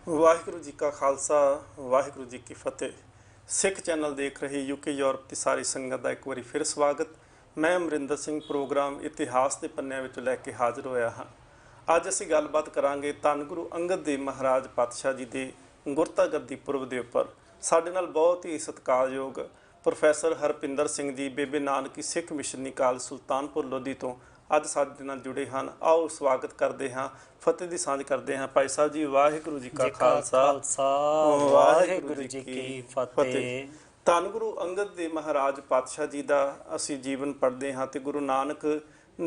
वाहिगुरु जी का खालसा वाहिगुरु जी की फतेह। सिख चैनल देख रही यूके यूरोप की सारी संगत का एक बार फिर स्वागत। मैं अमरिंदर सिंह प्रोग्राम इतिहास के पन्नों में लैके हाजिर होया हाँ। अज असी गलबात करांगे धन गुरु अंगद देव महाराज पातशाह जी के गुरता गद्दी पुरब के उपर। साडे नाल बहुत ही सत्कारयोग प्रोफैसर हरपिंदर सिंह जी बेबे नानकी सिख मिशनरी काल सुल्तानपुर लोधी तो अज साडे नाल जुड़े हैं। आओ स्वागत करते हैं, फतेह की सांझ करते हैं। भाई साहब जी वाहिगुरु जी का खालसा वाहिगुरु जी की फतेह। धन गुरु अंगद देव महाराज पातशाह जी का असी जीवन पढ़ते हाँ तो गुरु नानक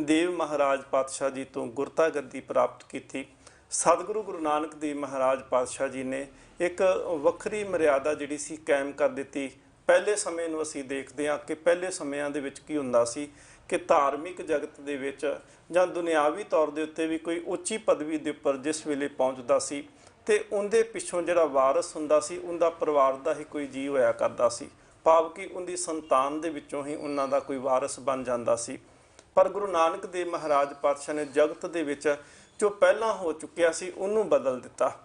देव महाराज पातशाह जी तो गुरता गद्दी प्राप्त की। सतगुरु गुरु नानक देव महाराज पातशाह जी ने एक वक्री मर्यादा जिहड़ी सी कायम कर दी। पहले समय नूं असीं देखते हैं कि पहले समयां दे विच की हुंदा सी कि धार्मिक जगत दे विच जां दुनियावी तौर दे उत्ते भी कोई उच्ची पदवी दे उपर जिस वेले पहुंचदा सी ते उनदे पिछों जिहड़ा वारस हुंदा सी उनदा परिवार दा ही कोई जी होया करदा सी, भाव कि उनदी संतान दे विचों ही उन्हां दा कोई वारस बन जांदा सी। पर गुरु नानक देव महाराज पातशाह ने जगत दे विच जो पहलां हो चुकिया सी उन्होंने बदल दिता।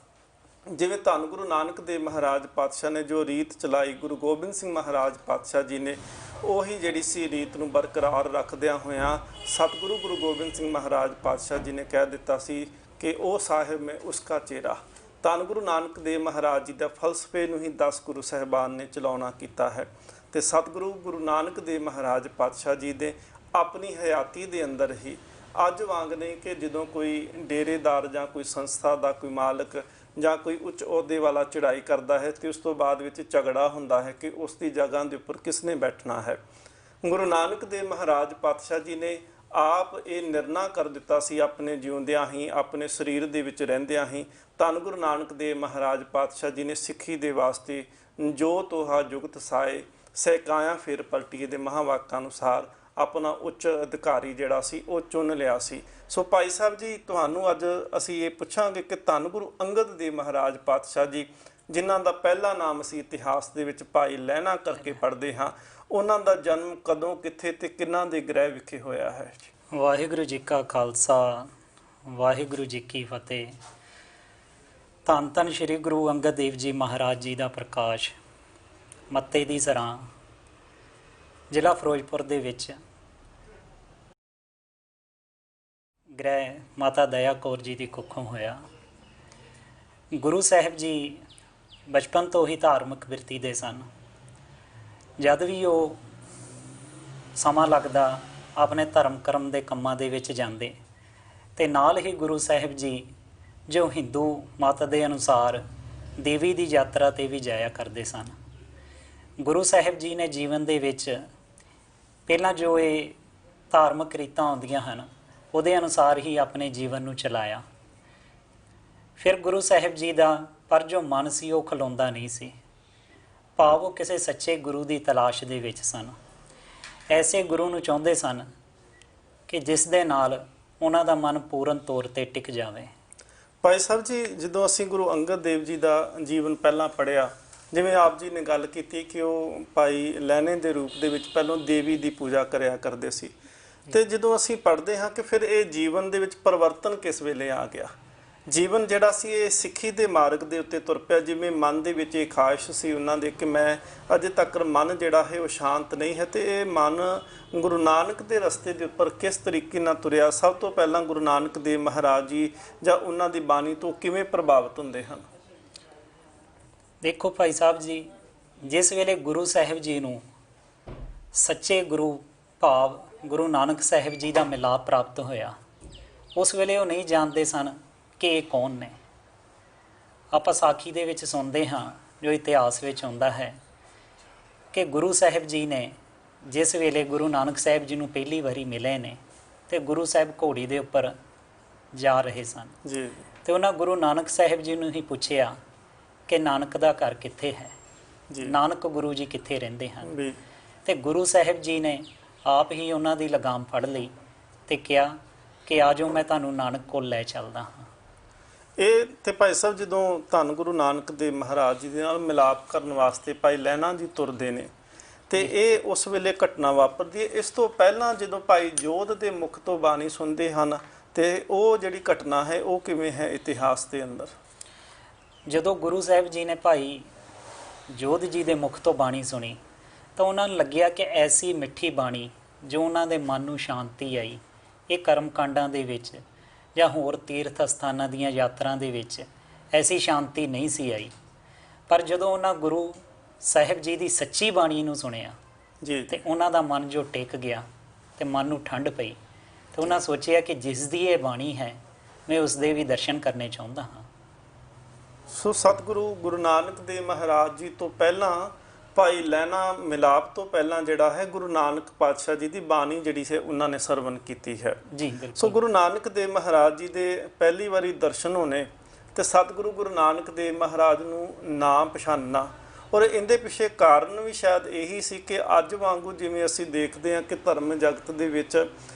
जिवें धन गुरु नानक देव महाराज पातशाह ने जो रीत चलाई, गुरु गोबिंद सिंह महाराज पातशाह जी ने ਉਹੀ ਜਿਹੜੀ ਸੀ ਰੀਤ ਨੂੰ ਬਰਕਰਾਰ ਰੱਖਦਿਆਂ ਹੋਇਆਂ ਸਤਿਗੁਰੂ ਗੁਰੂ ਗੋਬਿੰਦ ਸਿੰਘ ਮਹਾਰਾਜ ਪਾਤਸ਼ਾਹ ਜੀ ਨੇ ਕਹਿ ਦਿੱਤਾ ਸੀ ਕਿ ਉਹ ਸਾਹਿਬ ਮੈਂ ਉਸਕਾ ਚਿਹਰਾ। ਧੰਨ ਗੁਰੂ ਨਾਨਕ ਦੇਵ ਮਹਾਰਾਜ ਜੀ ਦਾ ਫਲਸਫੇ ਨੂੰ ਹੀ 10 ਗੁਰੂ ਸਾਹਿਬਾਨ ਨੇ ਚਲਾਉਣਾ ਕੀਤਾ ਹੈ ਤੇ ਸਤਿਗੁਰੂ ਗੁਰੂ ਨਾਨਕ ਦੇਵ ਮਹਾਰਾਜ ਪਾਤਸ਼ਾਹ ਜੀ ਦੇ ਆਪਣੀ ਹਯਾਤੀ ਦੇ ਅੰਦਰ ਹੀ ਅੱਜ ਵਾਂਗ ਨਹੀਂ ਕਿ ਜਦੋਂ ਕੋਈ ਡੇਰੇਦਾਰ ਜਾਂ ਕੋਈ ਸੰਸਥਾ ਦਾ ਕੋਈ ਮਾਲਕ ਜਾਂ ਕੋਈ ਉੱਚ ਅਹੁਦੇ ਵਾਲਾ ਚੜ੍ਹਾਈ ਕਰਦਾ ਹੈ ਤੇ ਉਸ ਤੋਂ ਬਾਅਦ ਵਿੱਚ ਝਗੜਾ ਹੁੰਦਾ ਹੈ ਕਿ ਉਸ ਦੀ ਜਗ੍ਹਾ ਦੇ ਉੱਪਰ ਕਿਸਨੇ ਬੈਠਣਾ ਹੈ। ਗੁਰੂ ਨਾਨਕ ਦੇਵ ਮਹਾਰਾਜ ਪਾਤਸ਼ਾਹ ਜੀ ਨੇ ਆਪ ਇਹ ਨਿਰਣਾ ਕਰ ਦਿੱਤਾ ਸੀ ਆਪਣੇ ਜਿਉਂਦਿਆਂ ਹੀ, ਆਪਣੇ ਸਰੀਰ ਦੇ ਵਿੱਚ ਰਹਿੰਦਿਆਂ ਹੀ। ਧੰਨ ਗੁਰੂ ਨਾਨਕ ਦੇਵ ਮਹਾਰਾਜ ਪਾਤਸ਼ਾਹ ਜੀ ਨੇ ਸਿੱਖੀ ਦੇ ਵਾਸਤੇ ਜੋ ਤੋਹਾ ਜੁਗਤ ਸਾਏ ਸਹਿਕਾਇਆ ਫਿਰ ਪਲਟੀਏ ਦੇ ਮਹਾਵਾਕਾਂ ਅਨੁਸਾਰ अपना उच्च अधिकारी जिहड़ा सी वो चुन लिया सी। सो भाई साहब जी तुहानूं अज असीं ये पुछांगे कि धन गुरु अंगद देव महाराज पातशाह जी जिन्हां दा पहला नाम असीं इतिहास दे विच भाई लहना करके पढ़दे हाँ, उन्हां दा जन्म कदों कित्थे ते किन्हां दे गृह विखे होया है? वाहिगुरु जी का खालसा वाहिगुरु जी की फतेह। धन धन श्री गुरु अंगद देव जी महाराज जी का प्रकाश मत्ते दी सरां ਜ਼ਿਲ੍ਹਾ ਫਿਰੋਜ਼ਪੁਰ ਦੇ ਵਿੱਚ ਗ੍ਰਹਿ ਮਾਤਾ ਦਇਆ ਕੌਰ ਜੀ ਦੀ ਕੁੱਖੋਂ ਹੋਇਆ। ਗੁਰੂ ਸਾਹਿਬ ਜੀ ਬਚਪਨ ਤੋਂ ਹੀ ਧਾਰਮਿਕ ਬਿਰਤੀ ਦੇ ਸਨ। ਜਦ ਵੀ ਉਹ ਸਮਾਂ ਲੱਗਦਾ ਆਪਣੇ ਧਰਮ ਕਰਮ ਦੇ ਕੰਮਾਂ ਦੇ ਵਿੱਚ ਜਾਂਦੇ ਤੇ ਨਾਲ ਹੀ ਗੁਰੂ ਸਾਹਿਬ ਜੀ ਜੋ ਹਿੰਦੂ ਮਤ ਦੇ ਅਨੁਸਾਰ ਦੇਵੀ ਦੀ ਯਾਤਰਾ 'ਤੇ ਵੀ ਜਾਇਆ ਕਰਦੇ ਸਨ। ਗੁਰੂ ਸਾਹਿਬ ਜੀ ਨੇ ਜੀਵਨ ਦੇ ਵਿੱਚ ਪਹਿਲਾਂ ਜੋ ਇਹ ਧਾਰਮਿਕ ਰੀਤਾਂ ਆਉਂਦੀਆਂ ਹਨ ਉਹਦੇ ਅਨੁਸਾਰ ਹੀ ਆਪਣੇ ਜੀਵਨ ਨੂੰ ਚਲਾਇਆ। ਫਿਰ ਗੁਰੂ ਸਾਹਿਬ ਜੀ ਦਾ ਪਰ ਜੋ ਮਨ ਸੀ ਉਹ ਖਲੋਂਦਾ ਨਹੀਂ ਸੀ, ਭਾਵ ਉਹ ਕਿਸੇ ਸੱਚੇ ਗੁਰੂ ਦੀ ਤਲਾਸ਼ ਦੇ ਵਿੱਚ ਸਨ। ਐਸੇ ਗੁਰੂ ਨੂੰ ਚਾਹੁੰਦੇ ਸਨ ਕਿ ਜਿਸ ਦੇ ਨਾਲ ਉਹਨਾਂ ਦਾ ਮਨ ਪੂਰਨ ਤੌਰ 'ਤੇ ਟਿਕ ਜਾਵੇ। ਭਾਈ ਸਾਹਿਬ ਜੀ ਜਦੋਂ ਅਸੀਂ ਗੁਰੂ ਅੰਗਦ ਦੇਵ ਜੀ ਦਾ ਜੀਵਨ ਪਹਿਲਾਂ ਪੜ੍ਹਿਆ, ਜਿਵੇਂ ਆਪ ਜੀ ਨੇ ਗੱਲ ਕੀਤੀ ਕਿ ਉਹ ਭਾਈ ਲਹਿਣੇ ਦੇ ਰੂਪ ਦੇ ਵਿੱਚ ਪਹਿਲਾਂ ਦੇਵੀ ਦੀ ਪੂਜਾ ਕਰਿਆ ਕਰਦੇ ਸੀ ਤੇ ਜਦੋਂ ਅਸੀਂ ਪੜ੍ਹਦੇ ਹਾਂ ਕਿ ਫਿਰ ਇਹ ਜੀਵਨ ਦੇ ਵਿੱਚ ਪਰਿਵਰਤਨ ਕਿਸ ਵੇਲੇ ਆ ਗਿਆ। ਜੀਵਨ ਜਿਹੜਾ ਸੀ ਇਹ ਸਿੱਖੀ ਦੇ ਮਾਰਗ ਦੇ ਉੱਤੇ ਤੁਰ ਪਿਆ। ਜਿਵੇਂ ਮਨ ਦੇ ਵਿੱਚ ਇਹ ਖਾਹਿਸ਼ ਸੀ ਉਹਨਾਂ ਦੇ ਕਿ ਮੈਂ ਅਜੇ ਤੱਕ ਮਨ ਜਿਹੜਾ ਹੈ ਉਹ ਸ਼ਾਂਤ ਨਹੀਂ ਹੈ ਤੇ ਇਹ ਮਨ ਗੁਰੂ ਨਾਨਕ ਦੇ ਰਸਤੇ ਦੇ ਉੱਪਰ ਕਿਸ ਤਰੀਕੇ ਨਾਲ ਤੁਰਿਆ। ਸਭ ਤੋਂ ਪਹਿਲਾਂ ਗੁਰੂ ਨਾਨਕ ਦੇਵ ਮਹਾਰਾਜ ਜੀ ਜਾਂ ਉਹਨਾਂ ਦੀ ਬਾਣੀ ਤੋਂ ਕਿਵੇਂ ਪ੍ਰਭਾਵਿਤ ਹੁੰਦੇ ਹਨ? ਦੇਖੋ ਭਾਈ ਸਾਹਿਬ ਜੀ, ਜਿਸ ਵੇਲੇ ਗੁਰੂ ਸਾਹਿਬ ਜੀ ਨੂੰ ਸੱਚੇ ਗੁਰੂ ਭਾਵ ਗੁਰੂ ਨਾਨਕ ਸਾਹਿਬ ਜੀ ਦਾ ਮਿਲਾਪ ਪ੍ਰਾਪਤ ਹੋਇਆ, ਉਸ ਵੇਲੇ ਉਹ ਨਹੀਂ ਜਾਣਦੇ ਸਨ ਕਿ ਇਹ ਕੌਣ ਨੇ। ਆਪਾਂ ਸਾਖੀ ਦੇ ਵਿੱਚ ਸੁਣਦੇ ਹਾਂ, ਜੋ ਇਤਿਹਾਸ ਵਿੱਚ ਆਉਂਦਾ ਹੈ ਕਿ ਗੁਰੂ ਸਾਹਿਬ ਜੀ ਨੇ ਜਿਸ ਵੇਲੇ ਗੁਰੂ ਨਾਨਕ ਸਾਹਿਬ ਜੀ ਨੂੰ ਪਹਿਲੀ ਵਾਰੀ ਮਿਲੇ ਨੇ ਤੇ ਗੁਰੂ ਸਾਹਿਬ ਘੋੜੀ ਦੇ ਉੱਪਰ ਜਾ ਰਹੇ ਸਨ ਜੀ ਤੇ ਉਹਨਾਂ ਗੁਰੂ ਨਾਨਕ ਸਾਹਿਬ ਜੀ ਨੂੰ ਹੀ ਪੁੱਛਿਆ ਕਿ ਨਾਨਕ ਦਾ ਘਰ ਕਿੱਥੇ ਹੈ, ਨਾਨਕ ਗੁਰੂ ਜੀ ਕਿੱਥੇ ਰਹਿੰਦੇ ਹਨ। ਤੇ ਗੁਰੂ ਸਾਹਿਬ ਜੀ ਨੇ ਆਪ ਹੀ ਉਹਨਾਂ ਦੀ ਲਗਾਮ ਫੜ ਲਈ ਤੇ ਕਿਹਾ ਕਿ ਆ ਜਾਓ, ਮੈਂ ਤੁਹਾਨੂੰ ਨਾਨਕ ਕੋਲ ਲੈ ਚੱਲਦਾ ਹਾਂ। ਇਹ ਤੇ ਭਾਈ ਸਾਹਿਬ ਜਦੋਂ ਧੰਨ ਗੁਰੂ ਨਾਨਕ ਦੇਵ ਮਹਾਰਾਜ ਜੀ ਦੇ ਨਾਲ ਮਿਲਾਪ ਕਰਨ ਵਾਸਤੇ ਭਾਈ ਲਹਿਣਾ ਜੀ ਤੁਰਦੇ ਨੇ ਤੇ ਇਹ ਉਸ ਵੇਲੇ ਘਟਨਾ ਵਾਪਰਦੀ ਹੈ। ਇਸ ਤੋਂ ਪਹਿਲਾਂ ਜਦੋਂ ਭਾਈ ਜੋਧ ਦੇ ਮੁਖ ਤੋਂ ਬਾਣੀ ਸੁਣਦੇ ਹਨ ਤੇ ਉਹ ਜਿਹੜੀ ਘਟਨਾ ਹੈ ਉਹ ਕਿਵੇਂ ਹੈ ਇਤਿਹਾਸ ਦੇ ਅੰਦਰ? ਜਦੋਂ ਗੁਰੂ ਸਾਹਿਬ ਜੀ ਨੇ ਭਾਈ ਜੋਧ ਜੀ ਦੇ ਮੁਖ ਤੋਂ ਬਾਣੀ ਸੁਣੀ ਤਾਂ ਉਹਨਾਂ ਨੂੰ ਲੱਗਿਆ ਕਿ ਐਸੀ ਮਿੱਠੀ ਬਾਣੀ ਜੋ ਉਹਨਾਂ ਦੇ ਮਨ ਨੂੰ ਸ਼ਾਂਤੀ ਆਈ, ਇਹ ਕਰਮ ਕਾਂਡਾਂ ਦੇ ਵਿੱਚ ਜਾਂ ਹੋਰ ਤੀਰਥ ਅਸਥਾਨਾਂ ਦੀਆਂ ਯਾਤਰਾ ਦੇ ਵਿੱਚ ਐਸੀ ਸ਼ਾਂਤੀ ਨਹੀਂ ਸੀ ਆਈ। ਪਰ ਜਦੋਂ ਉਹਨਾਂ ਗੁਰੂ ਸਾਹਿਬ ਜੀ ਦੀ ਸੱਚੀ ਬਾਣੀ ਨੂੰ ਸੁਣਿਆ ਜੀ ਤੇ ਉਹਨਾਂ ਦਾ ਮਨ ਜੋ ਟਿਕ ਗਿਆ ਤੇ ਮਨ ਨੂੰ ਠੰਡ ਪਈ ਤੇ ਉਹਨਾਂ ਸੋਚਿਆ ਕਿ ਜਿਸ ਦੀ ਇਹ ਬਾਣੀ ਹੈ ਮੈਂ ਉਸ ਦੇ ਵੀ ਦਰਸ਼ਨ ਕਰਨੇ ਚਾਹੁੰਦਾ ਹਾਂ। ਸੋ ਸਤਿਗੁਰੂ ਗੁਰੂ ਨਾਨਕ ਦੇਵ ਮਹਾਰਾਜ ਜੀ ਤੋਂ ਪਹਿਲਾਂ ਭਾਈ ਲਹਿਣਾ ਮਿਲਾਪ ਤੋਂ ਪਹਿਲਾਂ ਜਿਹੜਾ ਹੈ ਗੁਰੂ ਨਾਨਕ ਪਾਤਸ਼ਾਹ ਜੀ ਦੀ ਬਾਣੀ ਜਿਹੜੀ ਹੈ ਉਹਨਾਂ ਨੇ ਸਰਵਨ ਕੀਤੀ ਹੈ ਜੀ ਸੋ ਬਿਲਕੁਲ। ਗੁਰੂ ਨਾਨਕ ਦੇਵ ਮਹਾਰਾਜ ਜੀ ਦੇ ਪਹਿਲੀ ਵਾਰੀ ਦਰਸ਼ਨ ਹੋਣੇ ਤੇ ਸਤਿਗੁਰੂ ਗੁਰੂ ਨਾਨਕ ਦੇਵ ਮਹਾਰਾਜ ਨੂੰ ਨਾ ਪਛਾਨਣਾ, ਔਰ ਇਹਦੇ ਪਿੱਛੇ ਕਾਰਨ ਵੀ ਸ਼ਾਇਦ ਇਹੀ ਸੀ ਕਿ ਅੱਜ ਵਾਂਗੂ ਜਿਵੇਂ ਅਸੀਂ ਦੇਖਦੇ ਹਾਂ ਕਿ ਧਰਮ ਜਗਤ ਦੇ ਵਿੱਚ